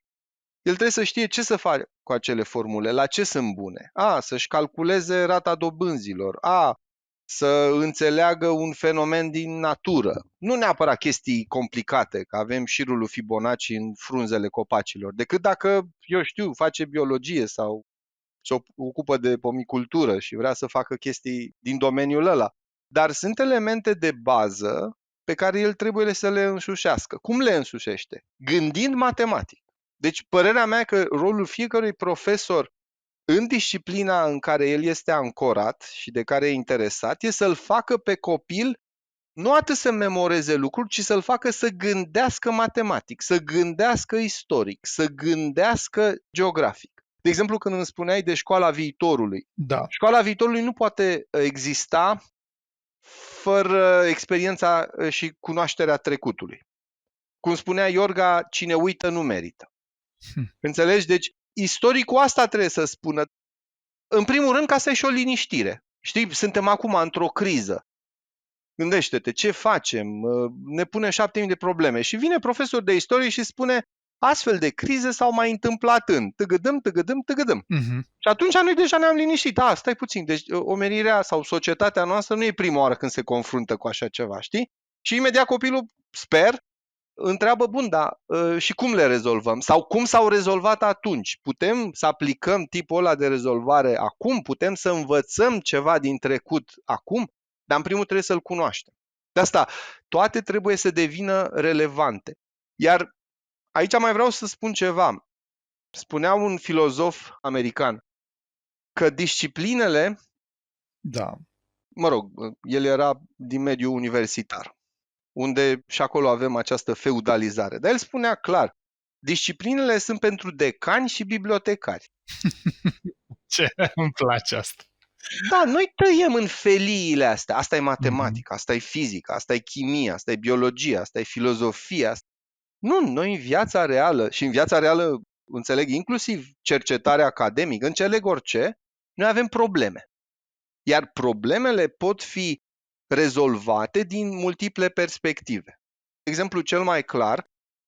El trebuie să știe ce să facă cu acele formule, la ce sunt bune. Să-și calculeze rata dobânzilor. Să înțeleagă un fenomen din natură. Nu neapărat chestii complicate, că avem șirul lui Fibonacci în frunzele copacilor, decât dacă, eu știu, face biologie sau se ocupă de pomicultură și vrea să facă chestii din domeniul ăla. Dar sunt elemente de bază pe care el trebuie să le însușească. Cum le însușește? Gândind matematic. Deci părerea mea că rolul fiecărui profesor în disciplina în care el este ancorat și de care e interesat, e să-l facă pe copil nu atât să memoreze lucruri, ci să-l facă să gândească matematic, să gândească istoric, să gândească geografic. De exemplu, când îmi spuneai de școala viitorului. Da. Școala viitorului nu poate exista fără experiența și cunoașterea trecutului. Cum spunea Iorga, cine uită nu merită. Înțelegi? Deci, istoricul asta trebuie să spună. În primul rând, ca să ai și o liniștire. Știi, suntem acum într-o criză. Gândește-te, ce facem? Ne punem 7.000 de probleme. Și vine profesor de istorie și spune, astfel de crize s-au mai întâmplat în tăgădăm. Și atunci noi deja ne-am liniștit. Stai puțin, deci omenirea sau societatea noastră nu e prima oară când se confruntă cu așa ceva, știi? Și imediat copilul, sper, întreabă, bun, dar și cum le rezolvăm? Sau cum s-au rezolvat atunci? Putem să aplicăm tipul ăla de rezolvare acum? Putem să învățăm ceva din trecut acum? Dar în primul trebuie să-l cunoaștem. De asta, toate trebuie să devină relevante. Iar aici mai vreau să spun ceva. Spunea un filozof american că disciplinele, mă rog, el era din mediul universitar, unde și acolo avem această feudalizare. Dar el spunea clar, disciplinele sunt pentru decani și bibliotecari. Ce? Îmi place asta. Da, noi tăiem în feliile astea. Asta e matematica, asta e fizica, asta e chimia, asta e biologia, asta e filozofia. Nu, noi în viața reală, și în viața reală înțeleg inclusiv cercetarea academică, înțeleg orice, noi avem probleme. Iar problemele pot fi rezolvate din multiple perspective. Exemplu cel mai clar,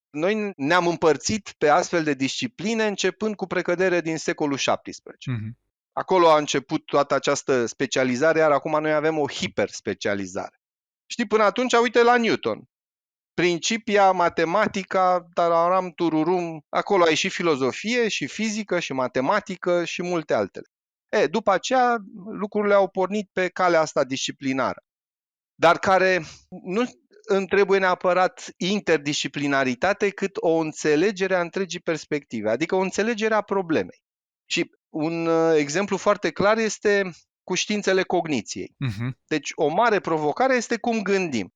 noi ne-am împărțit pe astfel de discipline începând cu precădere din secolul XVII. Acolo a început toată această specializare, iar acum noi avem o hiperspecializare. Știi, până atunci, uite la Newton. Principia, matematica, tararam, tururum, acolo ai și filozofie, și fizică, și matematică, și multe altele. După aceea, lucrurile au pornit pe calea asta disciplinară, dar care nu îmi trebuie neapărat interdisciplinaritate, cât o înțelegere a întregii perspective, adică o înțelegere a problemei. Și un exemplu foarte clar este cu științele cogniției. Deci o mare provocare este cum gândim.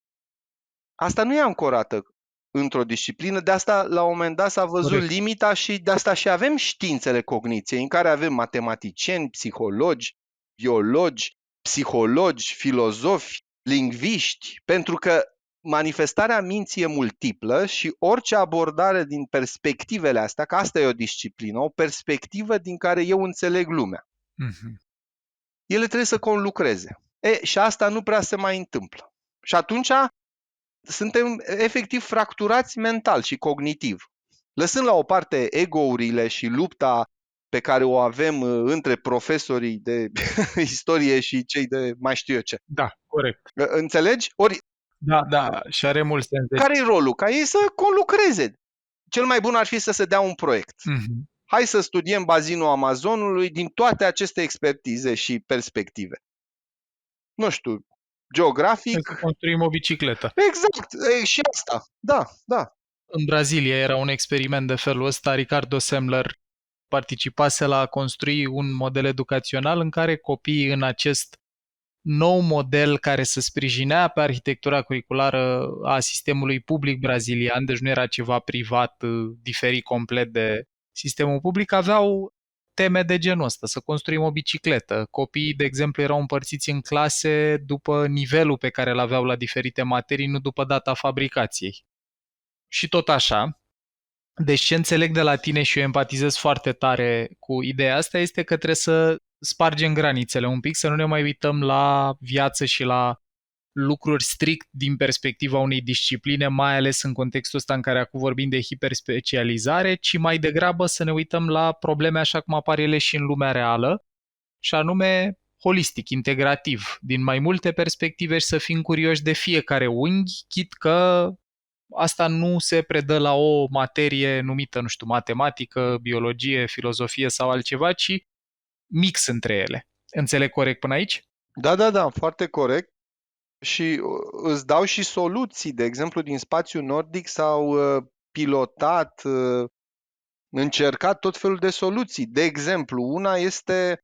Asta nu e ancorată într-o disciplină, de asta la un moment dat s-a văzut limita și de asta și avem științele cogniției, în care avem matematicieni, psihologi, biologi, psihologi, filozofi, lingviști, pentru că manifestarea minții e multiplă și orice abordare din perspectivele astea, că asta e o disciplină, o perspectivă din care eu înțeleg lumea. Ele trebuie să conlucreze. Și asta nu prea se mai întâmplă. Și atunci suntem efectiv fracturați mental și cognitiv. Lăsând la o parte ego-urile și lupta pe care o avem între profesorii de istorie și cei de mai știu eu ce. Da, corect. Înțelegi? Da, și are mult sens. Care e rolul? Ca ei să conlucreze. Cel mai bun ar fi să se dea un proiect. Hai să studiem bazinul Amazonului din toate aceste expertize și perspective. Nu știu, geografic. Să construim o bicicletă. Exact, și asta. Da. În Brazilia era un experiment de felul ăsta. Ricardo Semler participase la a construi un model educațional în care copiii în acest nou model care să sprijinea pe arhitectura curriculară a sistemului public brazilian, deci nu era ceva privat, diferit complet de sistemul public, aveau teme de genul ăsta, să construim o bicicletă. Copiii, de exemplu, erau împărțiți în clase după nivelul pe care îl aveau la diferite materii, nu după data fabricației. Și tot așa, deci ce înțeleg de la tine și eu empatizez foarte tare cu ideea asta este că trebuie să spargem granițele un pic, să nu ne mai uităm la viață și la lucruri strict din perspectiva unei discipline, mai ales în contextul ăsta în care acum vorbim de hiperspecializare, ci mai degrabă să ne uităm la probleme așa cum apar ele și în lumea reală, și anume holistic, integrativ, din mai multe perspective și să fim curioși de fiecare unghi, chit că asta nu se predă la o materie numită, nu știu, matematică, biologie, filozofie sau altceva, ci mix între ele. Înțeleg corect până aici? Da, foarte corect. Și îți dau și soluții. De exemplu, din spațiul nordic s-au pilotat, încercat tot felul de soluții. De exemplu, una este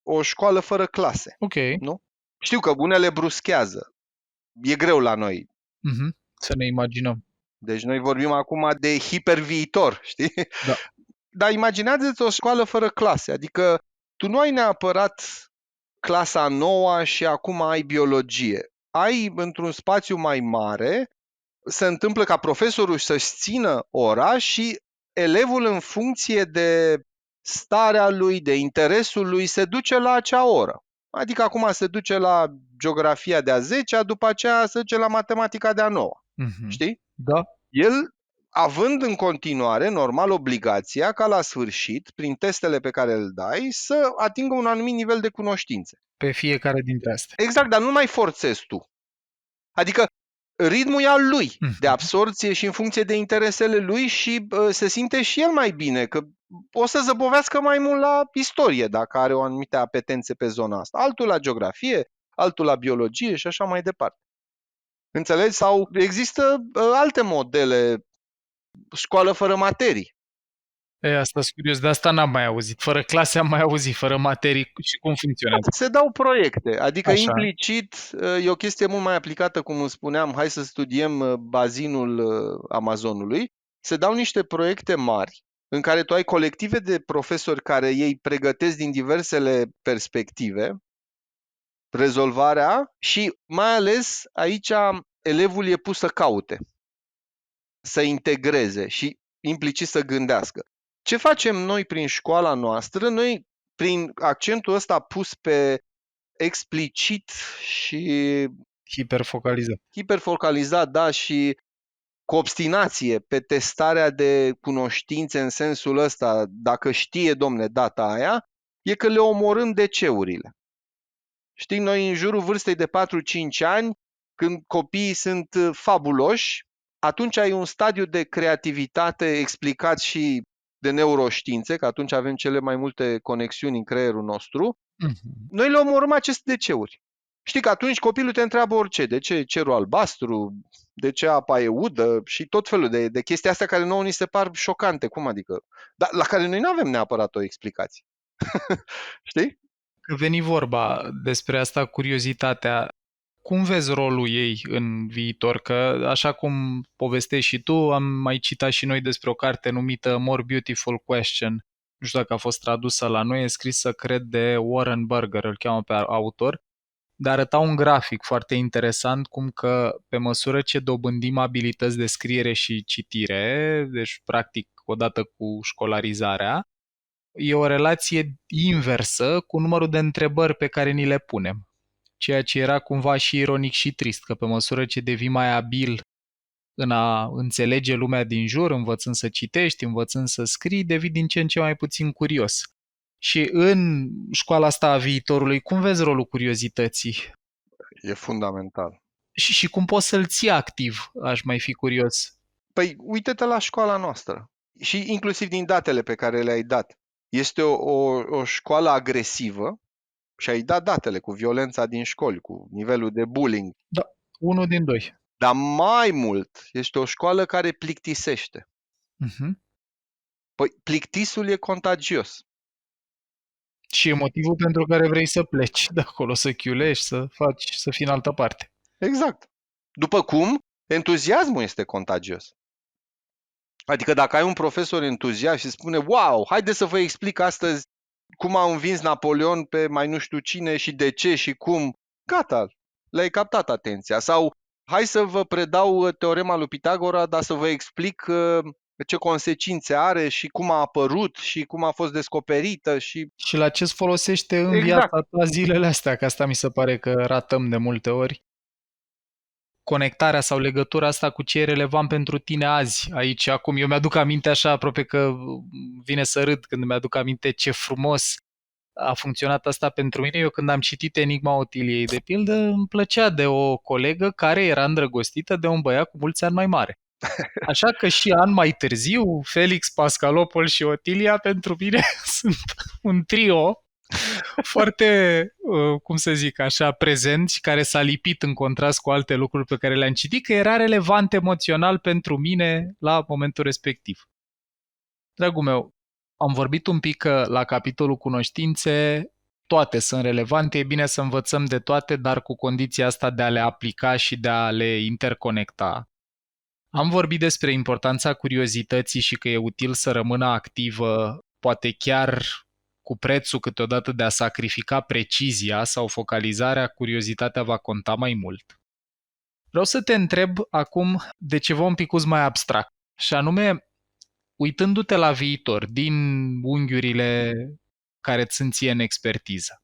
o școală fără clase. Ok. Nu? Știu că unele bruschează. E greu la noi. Să ne imaginăm. Deci noi vorbim acum de hiperviitor, știi? Da. Dar imaginează-ți o școală fără clase. Adică tu nu ai neapărat clasa noua și acum ai biologie. Ai într-un spațiu mai mare, se întâmplă ca profesorul să-și țină ora și elevul în funcție de starea lui, de interesul lui, se duce la acea oră. Adică acum se duce la geografia de-a 10-a, după aceea se duce la matematica de-a 9. Știi? Da. El, având în continuare, normal, obligația ca la sfârșit, prin testele pe care îl dai, să atingă un anumit nivel de cunoștințe. Pe fiecare dintre astea. Exact, dar nu mai forțezi tu. Adică ritmul e al lui, de absorție și în funcție de interesele lui și se simte și el mai bine, că o să zăbovească mai mult la istorie dacă are o anumite apetențe pe zona asta. Altul la geografie, altul la biologie și așa mai departe. Înțelegi? Sau există alte modele, școală fără materii. Asta sunt curios, de asta n-am mai auzit. Fără clase am mai auzit, fără materii și cum funcționează. Se dau proiecte, adică Așa. implicit e o chestie mult mai aplicată, cum îți spuneam, hai să studiem bazinul Amazonului. Se dau niște proiecte mari în care tu ai colective de profesori care ei pregătesc din diversele perspective rezolvarea și mai ales aici elevul e pus să caute, să integreze și implicit să gândească. Ce facem noi prin școala noastră? Noi, prin accentul ăsta pus pe explicit și hiperfocalizat, da, și cu obstinație pe testarea de cunoștințe în sensul ăsta, dacă știe, domne, data aia, e că le omorâm DC-urile. Știi, noi în jurul vârstei de 4-5 ani, când copiii sunt fabuloși, atunci ai un stadiu de creativitate explicat și de neuroștiințe, că atunci avem cele mai multe conexiuni în creierul nostru. Noi le omorâm aceste DC-uri. Știi că atunci copilul te întreabă orice, de ce cerul albastru, de ce apa e udă și tot felul de chestii astea care nouă ni se par șocante, cum adică? Dar la care noi nu avem neapărat o explicație. Știi? Că veni vorba despre asta, curiozitatea, cum vezi rolul ei în viitor? Că așa cum povestești și tu, am mai citat și noi despre o carte numită More Beautiful Question. Nu știu dacă a fost tradusă la noi, e scrisă, cred, de Warren Burger, îl cheamă pe autor, dar arăta un grafic foarte interesant, cum că pe măsură ce dobândim abilități de scriere și citire, deci practic odată cu școlarizarea, e o relație inversă cu numărul de întrebări pe care ni le punem. Ceea ce era cumva și ironic și trist, că pe măsură ce devii mai abil în a înțelege lumea din jur, învățând să citești, învățând să scrii, devii din ce în ce mai puțin curios. Și în școala asta a viitorului, cum vezi rolul curiozității? E fundamental. Și cum poți să-l ții activ, aș mai fi curios. Păi uite-te la școala noastră și inclusiv din datele pe care le-ai dat. Este o școală agresivă și ai dat datele cu violența din școli, cu nivelul de bullying. Da, 1 din 2. Dar mai mult, este o școală care plictisește. Păi plictisul e contagios. Și e motivul pentru care vrei să pleci de acolo, să chiulești, să faci, să fii în altă parte. Exact. După cum entuziasmul este contagios. Adică dacă ai un profesor entuziast și spune, wow, haide să vă explic astăzi cum a învins Napoleon pe mai nu știu cine și de ce și cum, gata, le-ai captat atenția. Sau hai să vă predau teorema lui Pitagora, dar să vă explic ce consecințe are și cum a apărut și cum a fost descoperită și... Și la ce îți folosește în Exact. viața ta zilele astea, că asta mi se pare că ratăm de multe ori. Conectarea sau legătura asta cu ce e relevant pentru tine azi, aici, acum. Eu mi-aduc aminte așa, aproape că vine să râd când mi-aduc aminte ce frumos a funcționat asta pentru mine. Eu când am citit Enigma Otiliei, de pildă, îmi plăcea de o colegă care era îndrăgostită de un băiat cu mulți ani mai mare. Așa că și ani mai târziu, Felix, Pascalopol și Otilia pentru mine sunt un trio foarte, cum să zic așa, prezent și care s-a lipit în contrast cu alte lucruri pe care le-am citit, că era relevant emoțional pentru mine la momentul respectiv. Dragul meu, am vorbit un pic că la capitolul cunoștințe toate sunt relevante, e bine să învățăm de toate, dar cu condiția asta de a le aplica și de a le interconecta. Am vorbit despre importanța curiozității și că e util să rămână activă, poate chiar cu prețul câteodată de a sacrifica precizia sau focalizarea, curiozitatea va conta mai mult. Vreau să te întreb acum de ceva un pic mai abstract, și anume, uitându-te la viitor, din unghiurile care îți sunt ție în expertiză.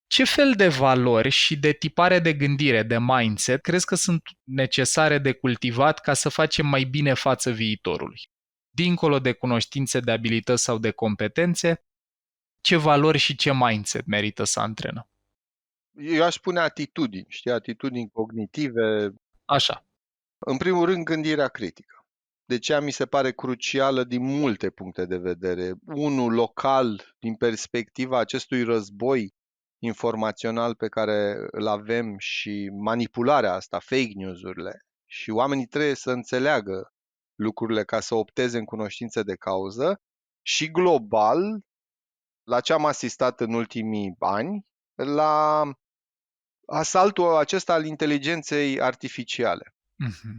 Ce fel de valori și de tipare de gândire, de mindset, crezi că sunt necesare de cultivat ca să facem mai bine față viitorului? Dincolo de cunoștințe, de abilități sau de competențe, ce valori și ce mindset merită să antrenăm? Eu aș spune atitudini, atitudini cognitive. Așa. În primul rând, gândirea critică. De ce mi se pare crucială din multe puncte de vedere. Unul, local, din perspectiva acestui război informațional pe care îl avem și manipularea asta, fake news-urile. Și oamenii trebuie să înțeleagă lucrurile ca să opteze în cunoștință de cauză. Și global, la ce am asistat în ultimii ani, la asaltul acesta al inteligenței artificiale,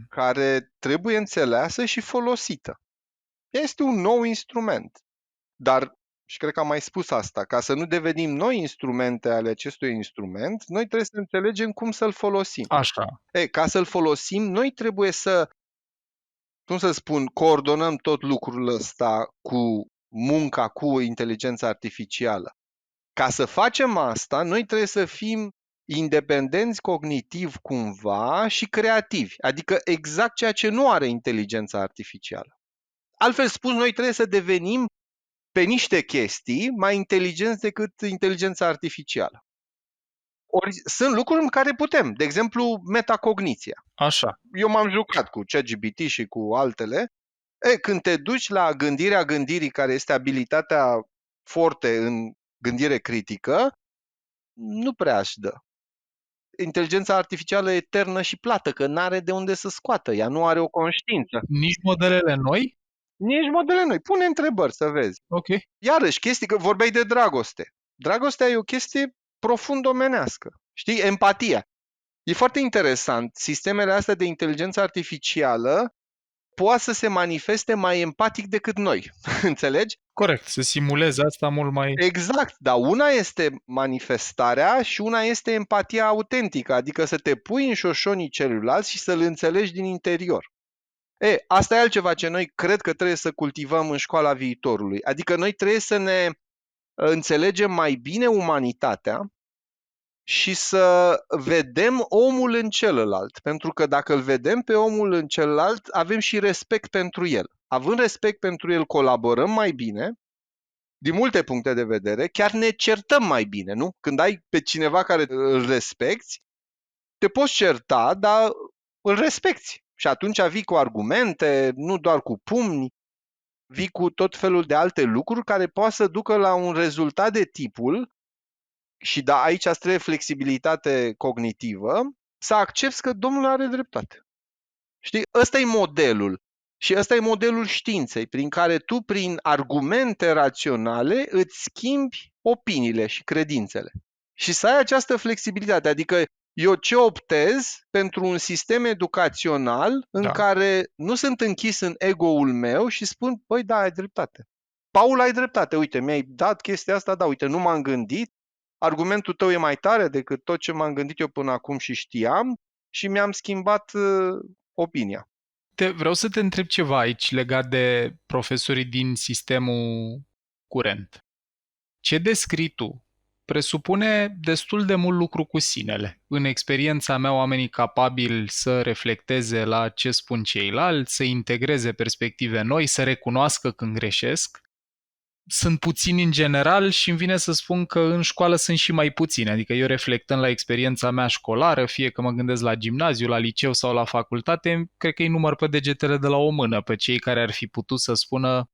care trebuie înțeleasă și folosită. Este un nou instrument, dar, și cred că am mai spus asta, ca să nu devenim noi instrumente ale acestui instrument, noi trebuie să înțelegem cum să-l folosim. Așa. Ca să-l folosim, noi trebuie să, cum să spun, coordonăm tot lucrul ăsta cu munca cu inteligența artificială. Ca să facem asta, noi trebuie să fim independenți cognitiv cumva și creativi, adică exact ceea ce nu are inteligența artificială. Altfel spus, noi trebuie să devenim pe niște chestii mai inteligenți decât inteligența artificială. Ori sunt lucruri în care putem, de exemplu, metacogniția. Așa. Eu m-am jucat cu ChatGPT și cu altele. Când te duci la gândirea gândirii, care este abilitatea forte în gândire critică, nu prea își dă. Inteligența artificială e eternă și plată, că n-are de unde să scoată, ea nu are o conștiință. Nici modelele noi? Nici modele noi. Pune întrebări să vezi. Ok. Iarăși, chestii, că vorbeai de dragoste. Dragostea e o chestie profund omenească. Știi? Empatia. E foarte interesant. Sistemele astea de inteligență artificială poate să se manifeste mai empatic decât noi. Înțelegi? Corect, să simuleze asta mult mai... Exact, dar una este manifestarea și una este empatia autentică, adică să te pui în șoșonii celuilalt și să-l înțelegi din interior. Asta e altceva ce noi cred că trebuie să cultivăm în școala viitorului. Adică noi trebuie să ne înțelegem mai bine umanitatea și să vedem omul în celălalt. Pentru că dacă îl vedem pe omul în celălalt, avem și respect pentru el. Având respect pentru el, colaborăm mai bine, din multe puncte de vedere, chiar ne certăm mai bine, nu? Când ai pe cineva care îl respecti, te poți certa, dar îl respecti. Și atunci vii cu argumente, nu doar cu pumni, vii cu tot felul de alte lucruri care poate să ducă la un rezultat de tipul, și da, aici îți trebuie flexibilitate cognitivă, să accepti că Domnul are dreptate. Știi? Ăsta e modelul. Și ăsta e modelul științei, prin care tu, prin argumente raționale, îți schimbi opiniile și credințele. Și să ai această flexibilitate, adică eu ce optez pentru un sistem educațional în care nu sunt închis în ego-ul meu și spun, păi da, ai dreptate. Paul, ai dreptate, uite, mi-ai dat chestia asta, da, uite, nu m-am gândit, argumentul tău e mai tare decât tot ce m-am gândit eu până acum și știam și mi-am schimbat opinia. Vreau să te întreb ceva aici legat de profesorii din sistemul curent. Ce descrii tu presupune destul de mult lucru cu sinele. În experiența mea, oamenii capabili să reflecteze la ce spun ceilalți, să integreze perspective noi, să recunoască când greșesc, sunt puțini în general și îmi vine să spun că în școală sunt și mai puțini. Adică eu reflectând la experiența mea școlară, fie că mă gândesc la gimnaziu, la liceu sau la facultate, cred că îi număr pe degetele de la o mână, pe cei care ar fi putut să spună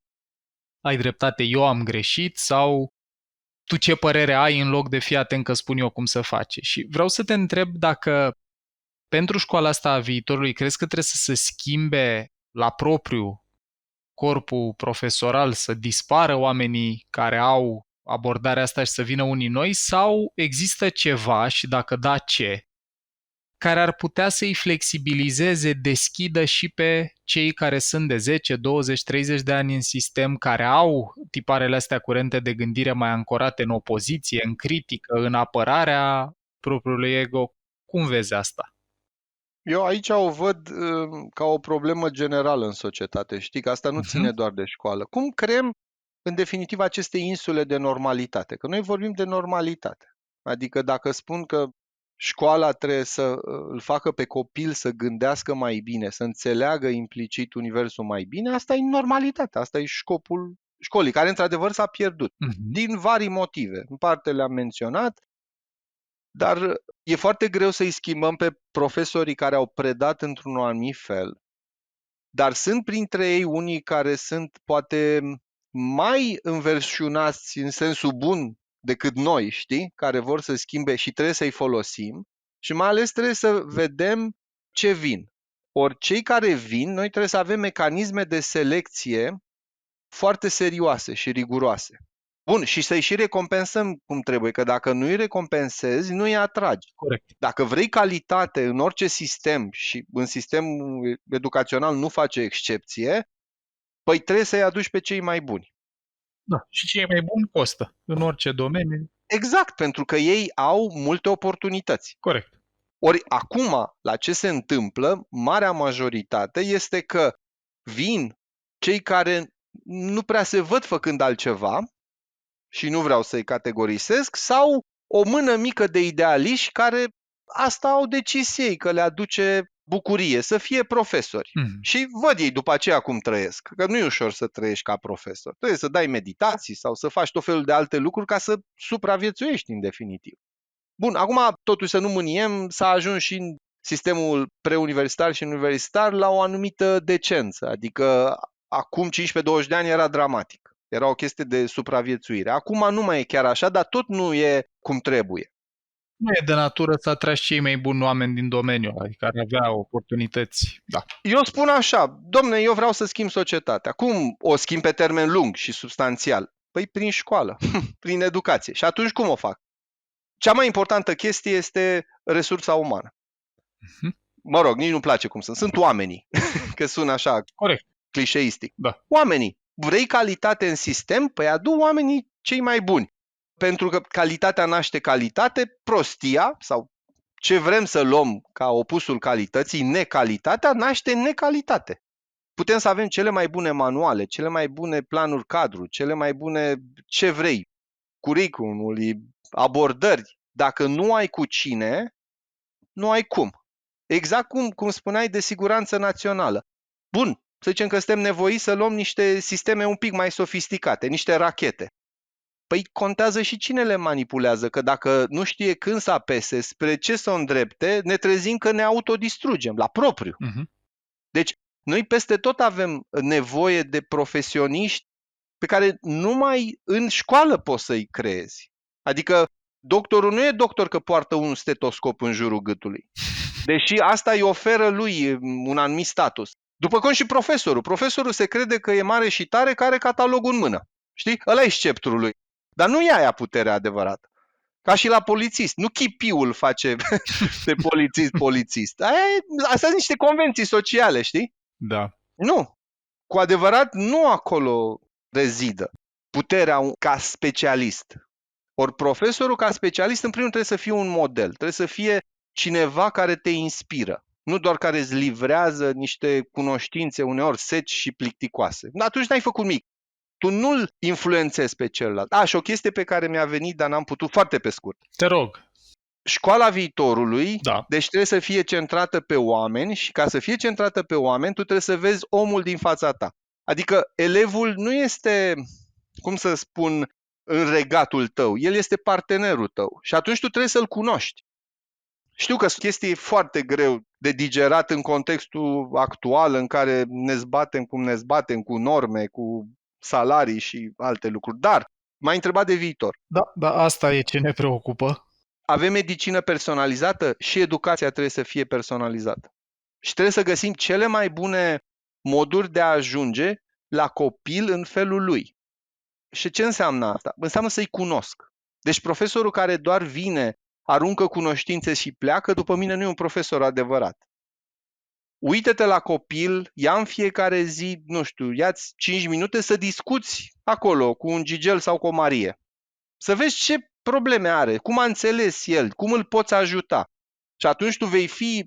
ai dreptate, eu am greșit sau tu ce părere ai în loc de fii atent că spun eu cum să faci. Și vreau să te întreb dacă pentru școala asta a viitorului crezi că trebuie să se schimbe la propriu corpul profesoral, să dispară oamenii care au abordarea asta și să vină unii noi, sau există ceva, și dacă da, ce, care ar putea să-i flexibilizeze, deschidă și pe cei care sunt de 10, 20, 30 de ani în sistem, care au tiparele astea curente de gândire mai ancorate în opoziție, în critică, în apărarea propriului ego. Cum vezi asta? Eu aici o văd ca o problemă generală în societate. Știi că asta nu ține doar de școală. Cum creăm, în definitiv, aceste insule de normalitate? Că noi vorbim de normalitate. Adică dacă spun că școala trebuie să îl facă pe copil să gândească mai bine, să înțeleagă implicit universul mai bine, asta e normalitate, asta e scopul școlii, care într-adevăr s-a pierdut. Din vari motive. În parte le-am menționat, dar e foarte greu să-i schimbăm pe profesorii care au predat într-un anumit fel. Dar sunt printre ei unii care sunt poate mai înverșunați în sensul bun decât noi, știi? Care vor să schimbe și trebuie să-i folosim. Și mai ales trebuie să vedem ce vin. Ori cei care vin, noi trebuie să avem mecanisme de selecție foarte serioase și riguroase. Bun, și să-i și recompensăm cum trebuie, că dacă nu îi recompensezi, nu îi atragi. Corect. Dacă vrei calitate în orice sistem și în sistemul educațional nu face excepție, păi trebuie să-i aduci pe cei mai buni. Da, și cei mai buni costă în orice domeniu. Exact, pentru că ei au multe oportunități. Corect. Ori acum, la ce se întâmplă, marea majoritate este că vin cei care nu prea se văd făcând altceva, și nu vreau să-i categorisesc, sau o mână mică de idealiști care asta au decis ei, că le aduce bucurie, să fie profesori. Și văd ei după aceea cum trăiesc, că nu e ușor să trăiești ca profesor. Trebuie să dai meditații sau să faci tot felul de alte lucruri ca să supraviețuiești în definitiv. Bun, acum totuși să nu mâniem, s-a ajuns și în sistemul preuniversitar și universitar la o anumită decență, adică acum 15-20 de ani era dramatic. Era o chestie de supraviețuire. Acum nu mai e chiar așa, dar tot nu e cum trebuie. Nu e de natură să atragi cei mai buni oameni din domeniu, adică ar avea oportunități. Da. Eu spun așa, domne, eu vreau să schimb societatea. Cum o schimb pe termen lung și substanțial? Păi prin școală, prin educație. Și atunci cum o fac? Cea mai importantă chestie este resursa umană. Mă rog, nici nu-mi place cum sunt. Sunt oamenii, că sună așa. Corect. Clișeistic. Da. Oamenii. Vrei calitate în sistem? Păi adu oamenii cei mai buni. Pentru că calitatea naște calitate, prostia sau ce vrem să luăm ca opusul calității, necalitatea, naște necalitate. Putem să avem cele mai bune manuale, cele mai bune planuri cadru, cele mai bune ce vrei, curriculumul, abordări. Dacă nu ai cu cine, nu ai cum. Exact cum spuneai de siguranță națională. Bun, să zicem că suntem nevoiți să luăm niște sisteme un pic mai sofisticate, niște rachete. Păi contează și cine le manipulează, că dacă nu știe când să apese, spre ce să o îndrepte, ne trezim că ne autodistrugem, la propriu. Deci, noi peste tot avem nevoie de profesioniști pe care numai în școală poți să-i creezi. Adică doctorul nu e doctor că poartă un stetoscop în jurul gâtului. Deși asta îi oferă lui un anumit status. După cum și profesorul. Profesorul se crede că e mare și tare, că are catalogul în mână. Știi? Ăla e sceptrul lui. Dar nu e aia puterea adevărată. Ca și la polițist. Nu chipiul face pe polițist. Astea sunt niște convenții sociale, știi? Da. Nu. Cu adevărat, nu acolo rezidă puterea ca specialist. Ori profesorul ca specialist, în primul rând, trebuie să fie un model. Trebuie să fie cineva care te inspiră. Nu doar care îți livrează niște cunoștințe uneori seci și plicticoase. Atunci n-ai făcut nimic. Tu nu-l influențezi pe celălalt. Și o chestie pe care mi-a venit, dar n-am putut, foarte pe scurt. Te rog. Școala viitorului, Da. deci trebuie să fie centrată pe oameni și ca să fie centrată pe oameni, tu trebuie să vezi omul din fața ta. Adică elevul nu este, cum să spun, în regatul tău, el este partenerul tău și atunci tu trebuie să-l cunoști. Știu că chestia e foarte greu de digerat în contextul actual în care ne zbatem cum ne zbatem, cu norme, cu salarii și alte lucruri, dar m-ai întrebat de viitor. Da, asta e ce ne preocupă. Avem medicină personalizată și educația trebuie să fie personalizată. Și trebuie să găsim cele mai bune moduri de a ajunge la copil în felul lui. Și ce înseamnă asta? Înseamnă să-i cunosc. Deci profesorul care doar vine, aruncă cunoștințe și pleacă, după mine nu e un profesor adevărat. Uită-te la copil, ia în fiecare zi, nu știu, ia-ți 5 minute să discuți acolo cu un Gigel sau cu o Marie. Să vezi ce probleme are, cum a înțeles el, cum îl poți ajuta. Și atunci tu vei fi,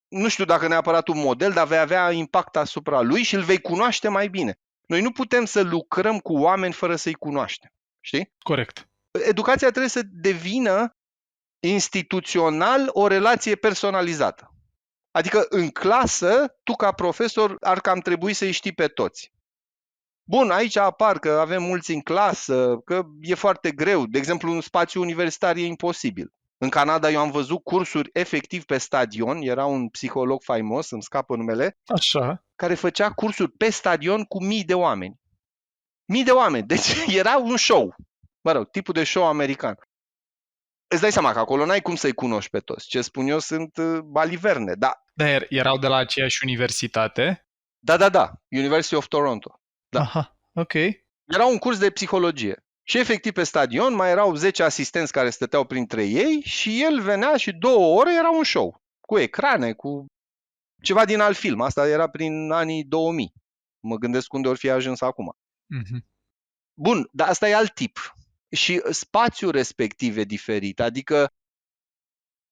nu știu dacă neapărat un model, dar vei avea impact asupra lui și îl vei cunoaște mai bine. Noi nu putem să lucrăm cu oameni fără să-i cunoaștem. Știi? Corect. Educația trebuie să devină instituțional o relație personalizată. Adică în clasă, tu ca profesor ar cam trebui să-i știi pe toți. Bun, aici apar că avem mulți în clasă, că e foarte greu. De exemplu, în spațiu universitar e imposibil. În Canada eu am văzut cursuri efectiv pe stadion, era un psiholog faimos, îmi scapă numele, Așa. care făcea cursuri pe stadion cu mii de oameni. Mii de oameni, deci era un show. Mă rog, tipul de show american. Îți dai seama că acolo n-ai cum să-i cunoști pe toți. Ce spun eu sunt baliverne, da. Dar erau de la aceeași universitate? Da. University of Toronto. Da. Aha, ok. Era un curs de psihologie. Și efectiv pe stadion mai erau 10 asistenți care stăteau printre ei și el venea și 2 ore era un show. Cu ecrane, cu ceva din alt film. Asta era prin anii 2000. Mă gândesc unde ori fi ajuns acum. Mm-hmm. Bun, dar asta e alt tip. Și spațiul respectiv e diferit. Adică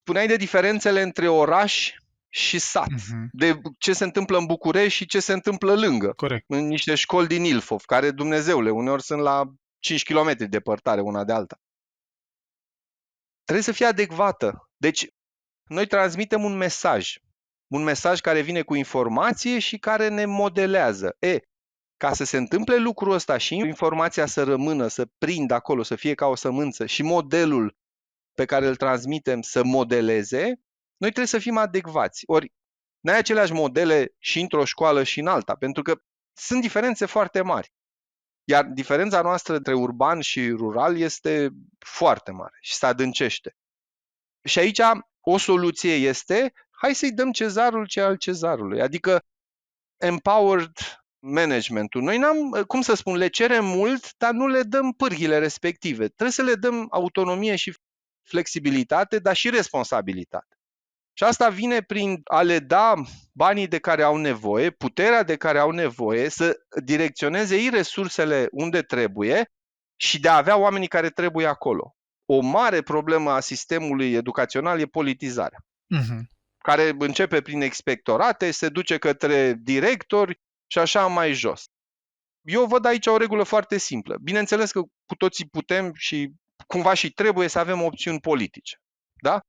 spuneai de diferențele între oraș și sat. Mm-hmm. De ce se întâmplă în București și ce se întâmplă lângă. Corect. În niște școli din Ilfov, care, Dumnezeule, uneori sunt la 5 km departare una de alta. Trebuie să fie adecvată. Deci, noi transmitem un mesaj care vine cu informație și care ne modelează. Ca să se întâmple lucrul ăsta și informația să rămână, să prindă acolo, să fie ca o sămânță și modelul pe care îl transmitem să modeleze, noi trebuie să fim adecvați. Ori, n-ai aceleași modele și într-o școală și în alta, pentru că sunt diferențe foarte mari. Iar diferența noastră între urban și rural este foarte mare și se adâncește. Și aici o soluție este, hai să-i dăm cezarul ce al cezarului, adică empowered managementul. Noi cum să spun, le cerem mult, dar nu le dăm pârghile respective. Trebuie să le dăm autonomie și flexibilitate, dar și responsabilitate. Și asta vine prin a le da banii de care au nevoie, puterea de care au nevoie, să direcționeze ei resursele unde trebuie și de a avea oamenii care trebuie acolo. O mare problemă a sistemului educațional e politizarea, care începe prin inspectorate, se duce către directori și așa mai jos. Eu văd aici o regulă foarte simplă. Bineînțeles că cu toții putem și cumva și trebuie să avem opțiuni politice. Da?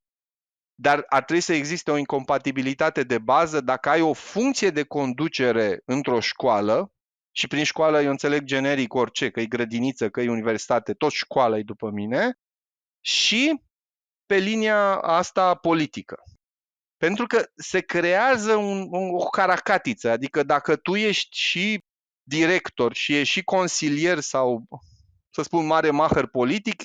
Dar ar trebui să existe o incompatibilitate de bază dacă ai o funcție de conducere într-o școală, și prin școală eu înțeleg generic orice, că e grădiniță, că e universitate, tot școală e după mine, și pe linia asta politică. Pentru că se creează o caracatiță, adică dacă tu ești și director și ești și consilier sau, să spun, mare maher politic,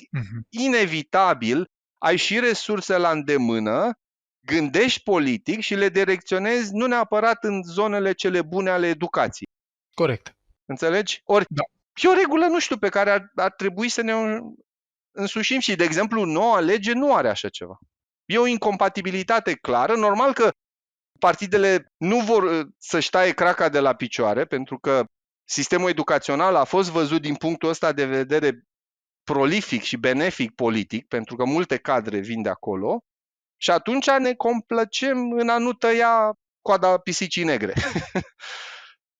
inevitabil ai și resurse la îndemână, gândești politic și le direcționezi nu neapărat în zonele cele bune ale educației. Corect. Înțelegi? Ori da. E o regulă, nu știu, pe care ar trebui să ne însușim și, de exemplu, noua lege nu are așa ceva. E o incompatibilitate clară. Normal că partidele nu vor să-și taie craca de la picioare, pentru că sistemul educațional a fost văzut din punctul ăsta de vedere prolific și benefic politic, pentru că multe cadre vin de acolo, și atunci ne complăcem în a nu tăia coada pisicii negre.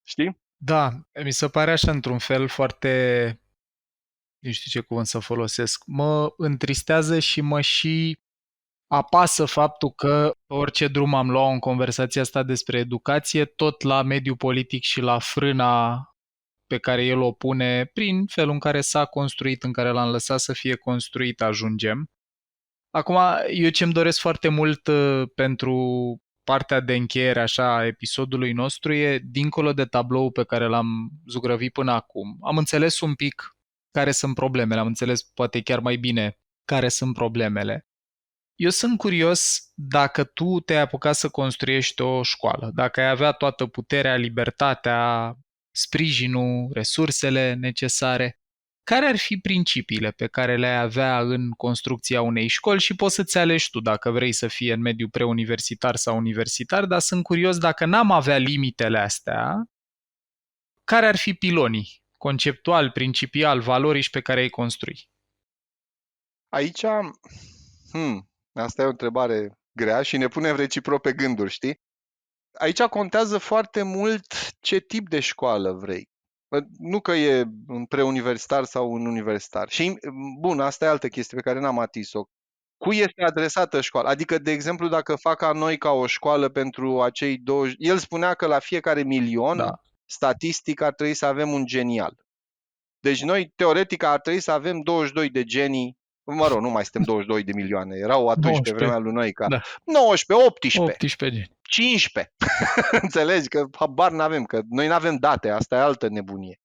Știi? Da, mi se pare așa într-un fel foarte, nu știu ce cuvânt să folosesc, mă întristează și mă și apasă faptul că orice drum am luat în conversația asta despre educație, tot la mediul politic și la frâna pe care el o pune prin felul în care s-a construit, în care l-am lăsat să fie construit, ajungem. Acum, eu ce-mi doresc foarte mult pentru partea de încheiere așa a episodului nostru e, dincolo de tablou pe care l-am zugrăvit până acum, am înțeles un pic care sunt problemele, am înțeles poate chiar mai bine care sunt problemele. Eu sunt curios dacă tu te-ai apucat să construiești o școală, dacă ai avea toată puterea, libertatea, sprijinul, resursele necesare, care ar fi principiile pe care le-ai avea în construcția unei școli și poți să-ți alegi tu dacă vrei să fie în mediul preuniversitar sau universitar, dar sunt curios dacă n-am avea limitele astea, care ar fi pilonii, conceptual, principial, valorici pe care ai construi? Aici, asta e o întrebare grea și ne punem reciproc pe gânduri, știi? Aici contează foarte mult ce tip de școală vrei. Nu că e în preuniversitar sau în universitar. Și, bun, asta e altă chestie pe care n-am atins-o. Cui este adresată școala? Adică, de exemplu, dacă fac ca noi ca o școală pentru acei 20... El spunea că la fiecare milion, statistic, ar trebui să avem un genial. Deci noi, teoretic, ar trebui să avem 22 de genii. Mă rog, nu mai suntem 22 de milioane. Erau atunci 19. pe vremea lui Noica. Da. 19, 18. 18 geni. 15. Înțelegi? Că habar n-avem, că noi n-avem date, asta e altă nebunie.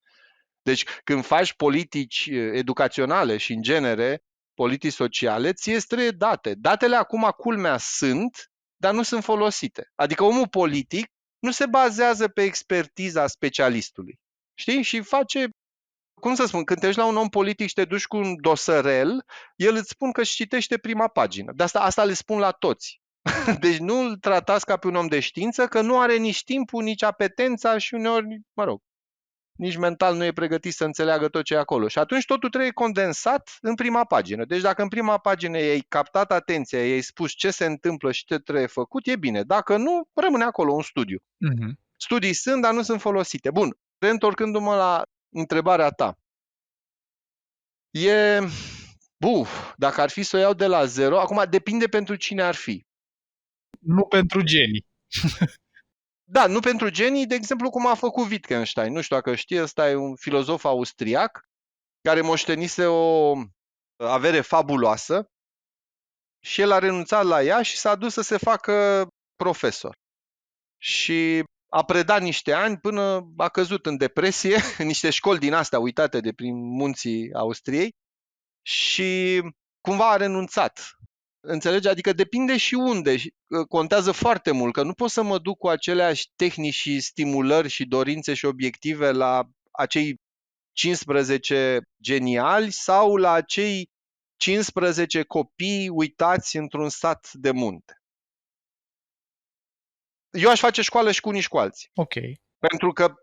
Deci când faci politici educaționale și în genere politici sociale, ție îți trebuie date. Datele acum, culmea, sunt, dar nu sunt folosite. Adică omul politic nu se bazează pe expertiza specialistului. Știi? Și face, cum să spun, când te duci la un om politic și te duci cu un dosărel, el îți spun că își citește prima pagină. De asta le spun la toți. Deci nu îl tratați ca pe un om de știință, că nu are nici timpul, nici apetența și uneori, mă rog, nici mental nu e pregătit să înțeleagă tot ce e acolo. Și atunci totul trebuie condensat în prima pagină. Deci dacă în prima pagină i-ai captat atenția, i-ai spus ce se întâmplă și ce trebuie făcut, e bine. Dacă nu, rămâne acolo un studiu. Studii sunt, dar nu sunt folosite. Bun, reîntorcându-mă la întrebarea ta. Dacă ar fi să o iau de la zero, acum depinde pentru cine ar fi. Nu pentru genii. Da, nu pentru genii, de exemplu, cum a făcut Wittgenstein. Nu știu dacă știi, ăsta e un filozof austriac care moștenise o avere fabuloasă și el a renunțat la ea și s-a dus să se facă profesor. Și a predat niște ani până a căzut în depresie, în niște școli din astea uitate de prin munții Austriei și cumva a renunțat. Înțelegi? Adică depinde și unde. Contează foarte mult, că nu pot să mă duc cu aceleași tehnici și stimulări și dorințe și obiective la acei 15 geniali sau la acei 15 copii uitați într-un sat de munte. Eu aș face școală și cu unii și cu alții. Ok. Pentru că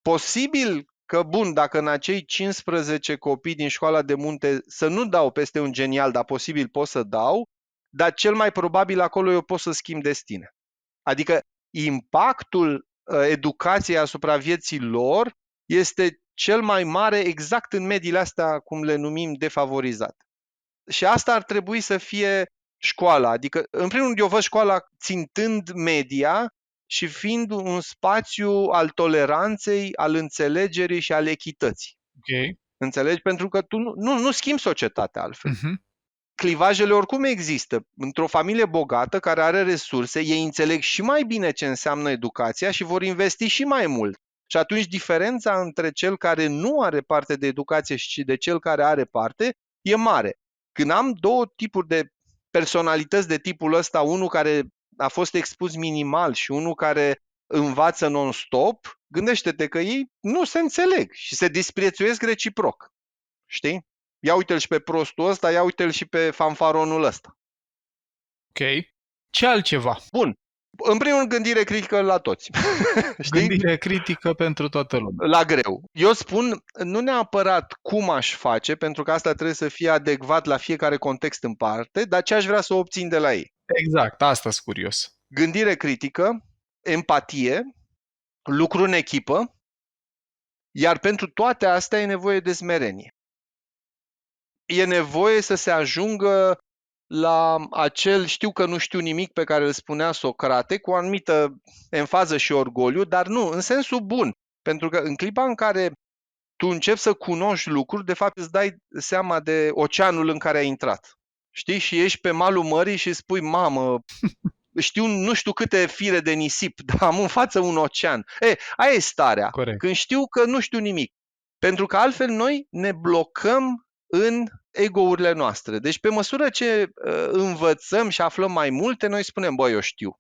posibil că, bun, dacă în acei 15 copii din școala de munte să nu dau peste un genial, dar posibil pot să dau, dar cel mai probabil acolo eu pot să schimb destine. Adică impactul educației asupra vieții lor este cel mai mare exact în mediile astea, cum le numim, defavorizate. Și asta ar trebui să fie școala. Adică, în primul rând, eu văd școala țintând media și fiind un spațiu al toleranței, al înțelegerii și al echității. Ok. Înțelegi? Pentru că tu nu schimbi societatea altfel. Clivajele oricum există. Într-o familie bogată care are resurse, ei înțeleg și mai bine ce înseamnă educația și vor investi și mai mult. Și atunci diferența între cel care nu are parte de educație și de cel care are parte e mare. Când am două tipuri de personalități de tipul ăsta, unul care a fost expus minimal și unul care învață non-stop, gândește-te că ei nu se înțeleg și se disprețuiesc reciproc. Știi? Ia uite-l și pe prostul ăsta, ia uite-l și pe fanfaronul ăsta. Ok. Ce altceva? Bun. În primul rând, gândire critică la toți. Știi? Gândire critică pentru toată lumea. La greu. Eu spun, nu neapărat cum aș face, pentru că asta trebuie să fie adecvat la fiecare context în parte, dar ce aș vrea să obțin de la ei. Exact, asta sunt curios. Gândire critică, empatie, lucru în echipă, iar pentru toate astea e nevoie de smerenie. E nevoie să se ajungă la acel știu că nu știu nimic pe care îl spunea Socrate, cu o anumită enfază și orgoliu, dar nu, în sensul bun. Pentru că în clipa în care tu începi să cunoști lucruri, de fapt îți dai seama de oceanul în care ai intrat. Știi? Și ești pe malul mării și spui, mamă, știu nu știu câte fire de nisip, dar am în față un ocean. Aia e starea. Corect. Când știu că nu știu nimic. Pentru că altfel noi ne blocăm în ego-urile noastre. Deci pe măsură ce învățăm și aflăm mai multe, noi spunem, bă, eu știu.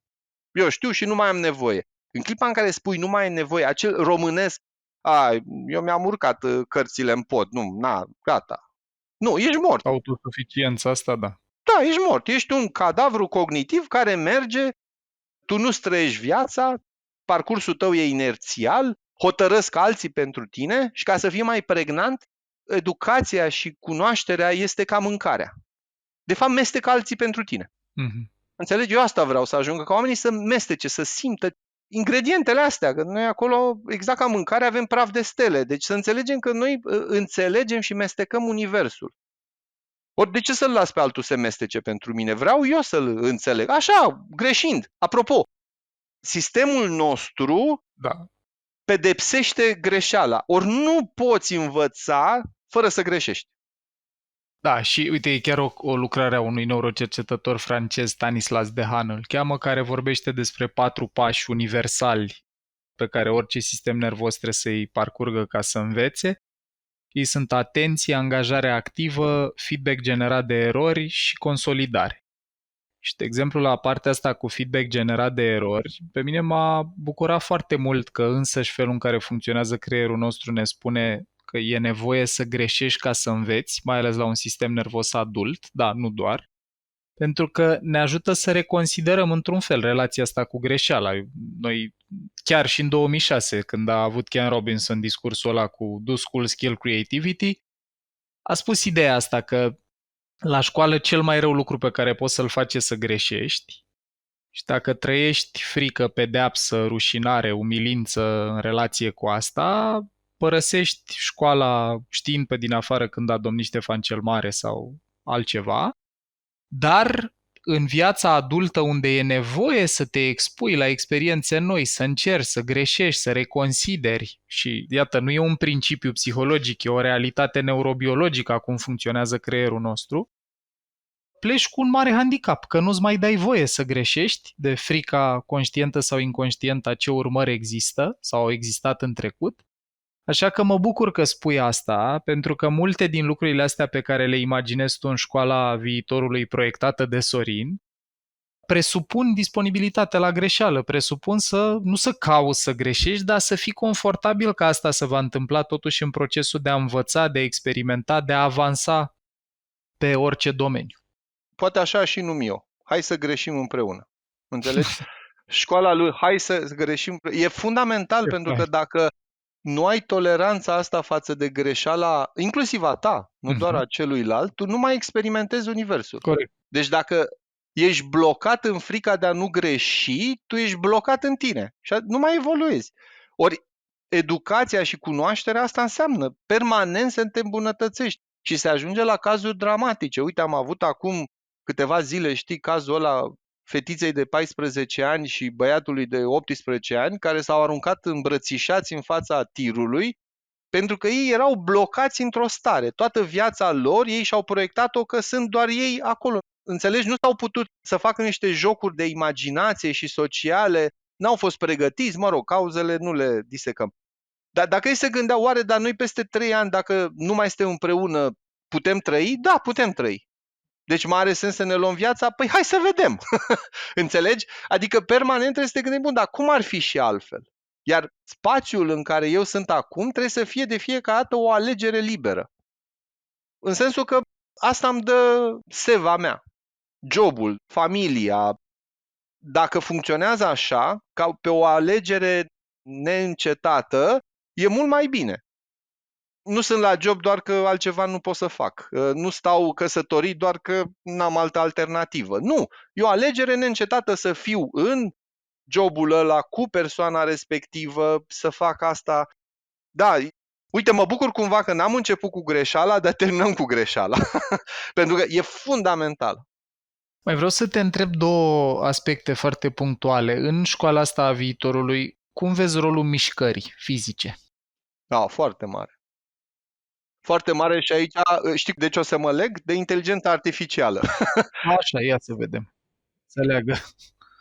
Eu știu și nu mai am nevoie. În clipa în care spui nu mai ai nevoie, acel românesc, eu mi-am urcat cărțile în pod, gata. Nu, ești mort. Autosuficiența asta, da. Da, ești mort. Ești un cadavru cognitiv care merge, tu nu străiești viața, parcursul tău e inerțial, hotărăsc alții pentru tine și ca să fii mai pregnant, educația și cunoașterea este ca mâncarea. De fapt, mestecă alții pentru tine. Mm-hmm. Înțelegi? Eu asta vreau să ajungă, ca oamenii să mestece, să simtă ingredientele astea, că noi acolo, exact ca mâncare, avem praf de stele. Deci să înțelegem că noi înțelegem și mestecăm universul. Ori de ce să-l las pe altul să mestece pentru mine? Vreau eu să-l înțeleg. Așa, greșind. Apropo, sistemul nostru pedepsește greșeala. Ori nu poți învăța fără să greșești. Da, și uite, e chiar o lucrare a unui neurocercetător francez, Stanislas Dehaene, îl cheamă, care vorbește despre 4 pași universali pe care orice sistem nervos trebuie să-i parcurgă ca să învețe. Ei sunt atenție, angajare activă, feedback generat de erori și consolidare. Și, de exemplu, la partea asta cu feedback generat de erori, pe mine m-a bucurat foarte mult că însăși felul în care funcționează creierul nostru ne spune că e nevoie să greșești ca să înveți, mai ales la un sistem nervos adult, da, nu doar, pentru că ne ajută să reconsiderăm într-un fel relația asta cu greșeala. Noi, chiar și în 2006, când a avut Ken Robinson discursul ăla cu Do School Skill Creativity, a spus ideea asta că la școală cel mai rău lucru pe care poți să-l faci e să greșești și dacă trăiești frică, pedeapsă, rușinare, umilință în relație cu asta, părăsești școala știind pe din afară când a domnit Ștefan cel Mare sau altceva, dar în viața adultă unde e nevoie să te expui la experiențe noi, să încerci, să greșești, să reconsideri și iată, nu e un principiu psihologic, e o realitate neurobiologică a cum funcționează creierul nostru, pleci cu un mare handicap, că nu-ți mai dai voie să greșești de frica conștientă sau inconștientă a ce urmări există sau au existat în trecut. Așa că mă bucur că spui asta, pentru că multe din lucrurile astea pe care le imaginezi tu în școala viitorului proiectată de Sorin presupun disponibilitate la greșeală, presupun nu să cauți să greșești, dar să fii confortabil că asta se va întâmpla totuși în procesul de a învăța, de a experimenta, de a avansa pe orice domeniu. Poate așa și num eu. Hai să greșim împreună. Înțelegi? Școala lui, hai să greșim. E fundamental pentru că dacă nu ai toleranța asta față de greșeala, inclusiv a ta, nu doar a celuilalt, tu nu mai experimentezi universul. Corect. Deci dacă ești blocat în frica de a nu greși, tu ești blocat în tine și nu mai evoluezi. Ori educația și cunoașterea asta înseamnă permanent să te îmbunătățești și se ajunge la cazuri dramatice. Uite, am avut acum câteva zile, știi, cazul ăla fetiței de 14 ani și băiatului de 18 ani care s-au aruncat îmbrățișați în fața tirului pentru că ei erau blocați într-o stare. Toată viața lor, ei și-au proiectat-o că sunt doar ei acolo. Înțelegi? Nu s-au putut să facă niște jocuri de imaginație și sociale, n-au fost pregătiți, mă rog, cauzele nu le disecăm. Dar dacă ei se gândeau, oare, dar noi peste 3 ani, dacă nu mai suntem împreună, putem trăi? Da, putem trăi. Deci mai are sens să ne luăm viața? Păi hai să vedem. Înțelegi? Adică permanent trebuie să te gândești, bun, dar cum ar fi și altfel? Iar spațiul în care eu sunt acum trebuie să fie de fiecare dată o alegere liberă. în sensul că asta îmi dă seva mea, jobul, familia. Dacă funcționează așa, ca pe o alegere neîncetată, e mult mai bine. Nu sunt la job doar că altceva nu pot să fac. Nu stau căsătorit doar că n-am altă alternativă. Nu, e o alegere neîncetată să fiu în jobul ăla, cu persoana respectivă, să fac asta. Da, uite, mă bucur cumva că n-am început cu greșeala, dar terminăm cu greșeala. Pentru că e fundamental. Mai vreau să te întreb două aspecte foarte punctuale. În școala asta a viitorului, cum vezi rolul mișcării fizice? Da, foarte mare. Foarte mare și aici, știi de ce o să mă leg? De inteligența artificială. Așa, ia să vedem. Să leagă.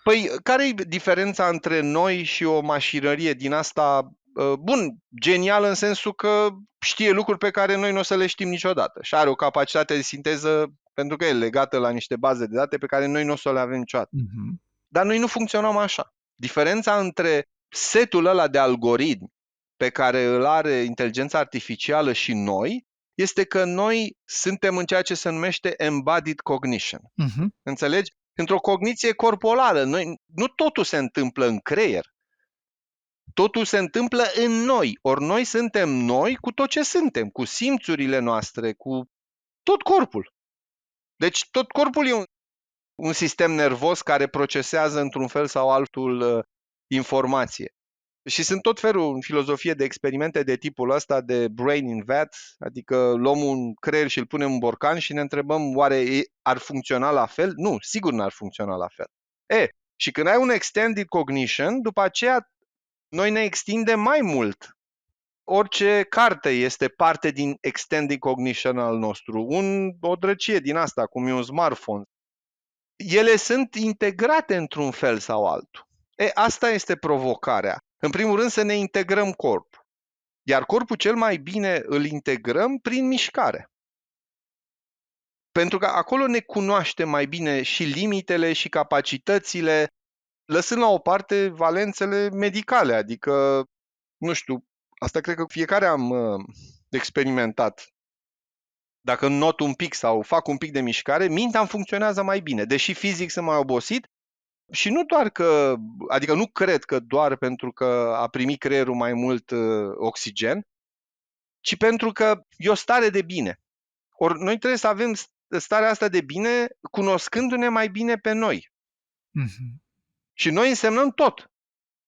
Păi, care e diferența între noi și o mașinărie din asta, bun, genial în sensul că știe lucruri pe care noi nu o să le știm niciodată și are o capacitate de sinteză pentru că e legată la niște baze de date pe care noi nu o să le avem niciodată. Dar noi nu funcționăm așa. Diferența între setul ăla de algoritmi pe care îl are inteligența artificială și noi este că noi suntem în ceea ce se numește embodied cognition. Înțelegi? Într-o cogniție corporală. Nu totul se întâmplă în creier. Totul se întâmplă în noi. Ori noi suntem noi cu tot ce suntem, cu simțurile noastre, cu tot corpul. Deci tot corpul e un sistem nervos care procesează într-un fel sau altul informație. Și sunt tot felul în filozofie de experimente de tipul ăsta de brain in vat, adică luăm un creier și îl punem în borcan și ne întrebăm oare ar funcționa la fel? Nu, sigur n-ar funcționa la fel. Și când ai un extended cognition, după aceea noi ne extindem mai mult. Orice carte este parte din extended cognition al nostru, o drăcie din asta, cum e un smartphone. Ele sunt integrate într-un fel sau altul. Asta este provocarea. În primul rând să ne integrăm corpul. Iar corpul cel mai bine îl integrăm prin mișcare. Pentru că acolo ne cunoaștem mai bine și limitele și capacitățile, lăsând la o parte valențele medicale. Adică, nu știu, asta cred că fiecare am experimentat. Dacă not un pic sau fac un pic de mișcare, mintea îmi funcționează mai bine. Deși fizic sunt mai obosit, și nu doar că, adică nu cred că doar pentru că a primit creierul mai mult oxigen, ci pentru că e o stare de bine. Ori noi trebuie să avem starea asta de bine cunoscându-ne mai bine pe noi. Și noi însemnăm tot.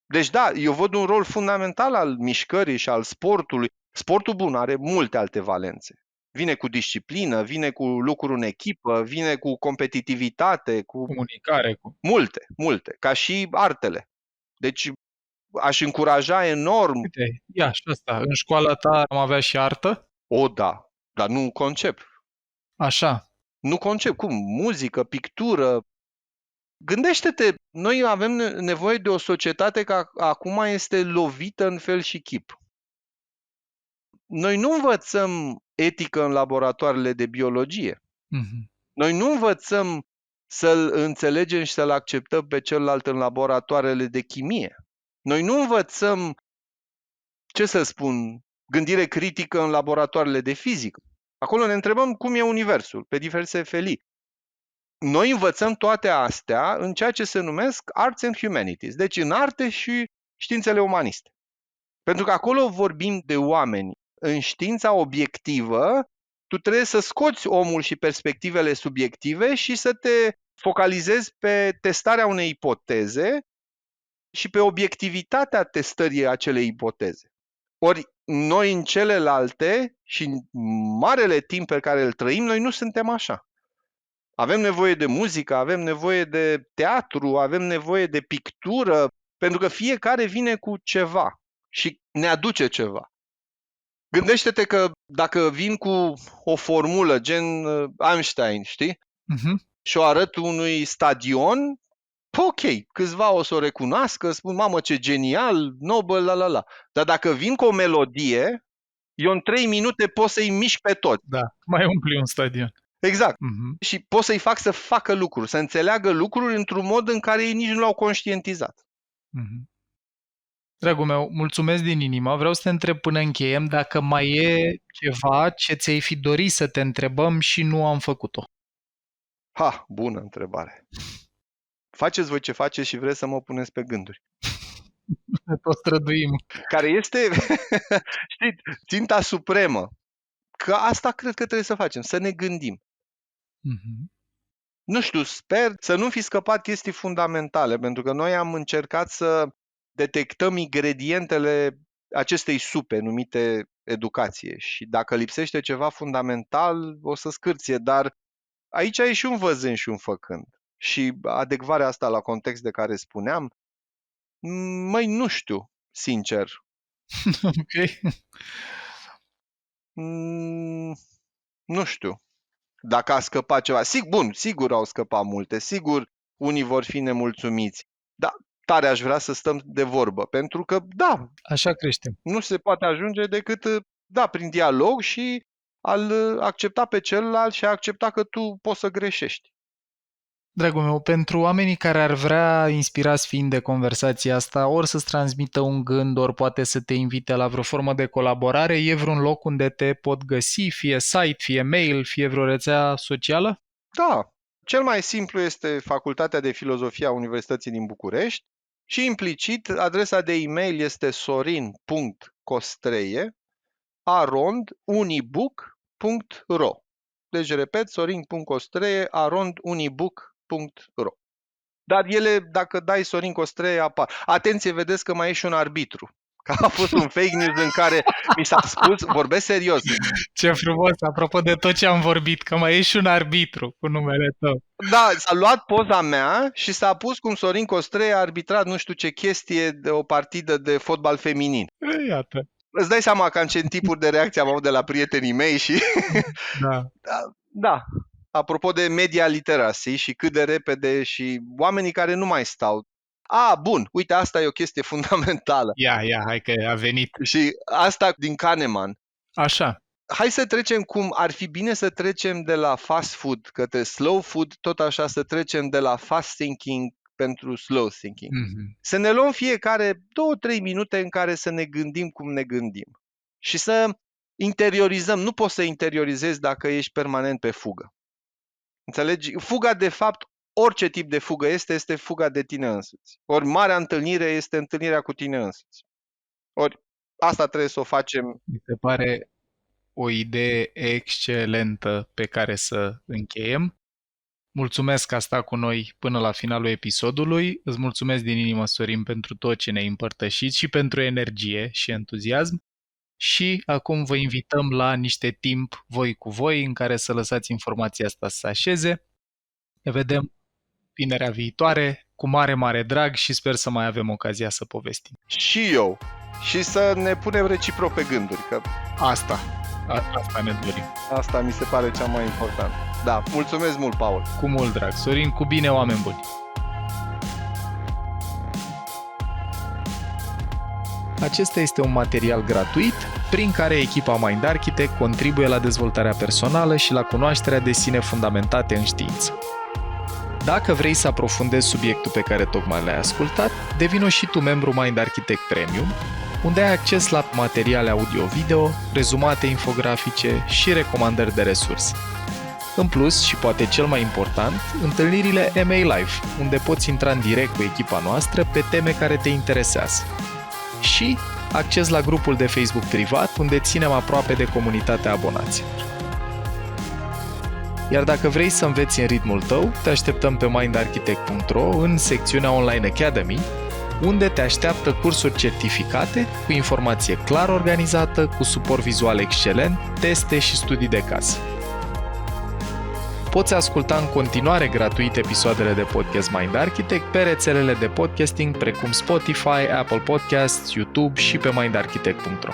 Deci da, eu văd un rol fundamental al mișcării și al sportului. Sportul bun are multe alte valențe. Vine cu disciplină, vine cu lucruri în echipă, vine cu competitivitate, cu comunicare. Multe, ca și artele. Deci aș încuraja enorm. Uite, ia și asta. În școala ta am avea și artă? Da, dar nu concep. Așa. Nu concep. Cum? Muzică, pictură. Gândește-te, noi avem nevoie de o societate care acum este lovită în fel și chip. Noi nu învățăm etică în laboratoarele de biologie. Noi nu învățăm să-l înțelegem și să-l acceptăm pe celălalt în laboratoarele de chimie. Noi nu învățăm, ce să spun, gândire critică în laboratoarele de fizică. Acolo ne întrebăm cum e universul, pe diverse felii. Noi învățăm toate astea în ceea ce se numesc Arts and Humanities, deci în arte și științele umaniste. Pentru că acolo vorbim de oameni. În știința obiectivă, tu trebuie să scoți omul și perspectivele subiective și să te focalizezi pe testarea unei ipoteze și pe obiectivitatea testării acelei ipoteze. Ori noi în celelalte și în marele timp pe care îl trăim, noi nu suntem așa. Avem nevoie de muzică, avem nevoie de teatru, avem nevoie de pictură, pentru că fiecare vine cu ceva și ne aduce ceva. Gândește-te că dacă vin cu o formulă gen Einstein, știi? Și o arăt unui stadion, ok, câțiva o să o recunoască, spun, mamă, ce genial, Nobel, la. Dar dacă vin cu o melodie, eu în 3 minute pot să-i mișc pe toți. Da, mai umpli un stadion. Exact. Și pot să-i fac să facă lucruri, să înțeleagă lucruri într-un mod în care ei nici nu l-au conștientizat. Dragul meu, mulțumesc din inimă. Vreau să te întreb până încheiem dacă mai e ceva ce ți-ai fi dorit să te întrebăm și nu am făcut-o. Bună întrebare. Faceți voi ce faceți și vreți să mă puneți pe gânduri. Ne tot străduim. Care este, știți, ținta supremă. Că asta cred că trebuie să facem, să ne gândim. Mm-hmm. Nu știu, sper să nu fi scăpat chestii fundamentale, pentru că noi am încercat să detectăm ingredientele acestei supe numite educație și dacă lipsește ceva fundamental, o să scârție, dar aici e și un văzând și un făcând. Și adecvarea asta la context de care spuneam, măi, nu știu, sincer. Ok. Nu știu dacă a scăpat ceva. Sigur au scăpat multe, sigur unii vor fi nemulțumiți, dar tare aș vrea să stăm de vorbă, pentru că, da, așa creștem. Nu se poate ajunge decât, prin dialog și a-l accepta pe celălalt și a accepta că tu poți să greșești. Dragul meu, pentru oamenii care ar vrea, inspirați fiind de conversația asta, ori să-ți transmită un gând, ori poate să te invite la vreo formă de colaborare, e vreun loc unde te pot găsi, fie site, fie mail, fie vreo rețea socială? Da, cel mai simplu este Facultatea de Filozofie a Universității din București și implicit adresa de e-mail este sorin.costreie@unibook.ro. Deci repet, sorin.costreie@unibook.ro. Dar ele, dacă dai Sorin Costreie, apar. Atenție, vedeți că mai e și un arbitru. Că a fost un fake news în care mi s-a spus, vorbesc serios. Ce frumos, apropo de tot ce am vorbit, că mai e și un arbitru cu numele tău. Da, s-a luat poza mea și s-a pus cum Sorin Costreie a arbitrat nu știu ce chestie de o partidă de fotbal feminin. Iată. Îți dai seama cam ce tipuri de reacție am avut de la prietenii mei și... Da. Da. Apropo de media literacy și cât de repede și oamenii care nu mai stau. Bun, uite, asta e o chestie fundamentală. Ia, hai că a venit. Și asta din Kahneman. Așa. Hai să trecem cum ar fi bine să trecem de la fast food către slow food, tot așa să trecem de la fast thinking pentru slow thinking. Mm-hmm. Să ne luăm fiecare 2-3 minute în care să ne gândim cum ne gândim. Și să interiorizăm. Nu poți să interiorizezi dacă ești permanent pe fugă. Înțelegi? Fuga, de fapt, orice tip de fugă este fuga de tine însuți. Ori marea întâlnire este întâlnirea cu tine însuți. Ori asta trebuie să o facem. Mi se pare o idee excelentă pe care să încheiem. Mulțumesc că a stat cu noi până la finalul episodului. Îți mulțumesc din inimă, Sorin, pentru tot ce ne-ai împărtășit și pentru energie și entuziasm. Și acum vă invităm la niște timp voi cu voi în care să lăsați informația asta să se așeze. Ne vedem vinerea viitoare cu mare, mare drag și sper să mai avem ocazia să povestim. Și eu. Și să ne punem reciproc pe gânduri. Că Asta ne dorim. Asta mi se pare cea mai important. Da, mulțumesc mult, Paul. Cu mult drag. Sorin, cu bine, oameni buni. Acesta este un material gratuit prin care echipa Mind Architect contribuie la dezvoltarea personală și la cunoașterea de sine fundamentate în știință. Dacă vrei să aprofundezi subiectul pe care tocmai l-ai ascultat, devină și tu membru Mind Architect Premium, unde ai acces la materiale audio-video, rezumate infografice și recomandări de resurse. În plus, și poate cel mai important, întâlnirile MA Live, unde poți intra în direct cu echipa noastră pe teme care te interesează. Și acces la grupul de Facebook privat, unde ținem aproape de comunitatea abonaților. Iar dacă vrei să înveți în ritmul tău, te așteptăm pe mindarchitect.ro în secțiunea Online Academy, unde te așteaptă cursuri certificate, cu informație clar organizată, cu suport vizual excelent, teste și studii de caz. Poți asculta în continuare gratuit episoadele de podcast Mind Architect pe rețelele de podcasting precum Spotify, Apple Podcasts, YouTube și pe mindarchitect.ro.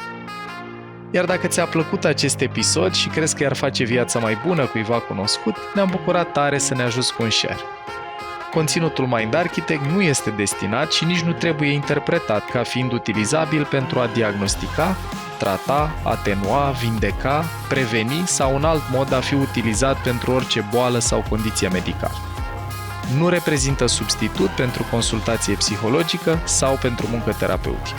Iar dacă ți-a plăcut acest episod și crezi că i-ar face viața mai bună cuiva cunoscut, ne-am bucurat tare să ne ajuți cu un share. Conținutul Mind Architect nu este destinat și nici nu trebuie interpretat ca fiind utilizabil pentru a diagnostica, trata, atenua, vindeca, preveni sau un alt mod a fi utilizat pentru orice boală sau condiție medicală. nu reprezintă substitut pentru consultație psihologică sau pentru muncă terapeutică.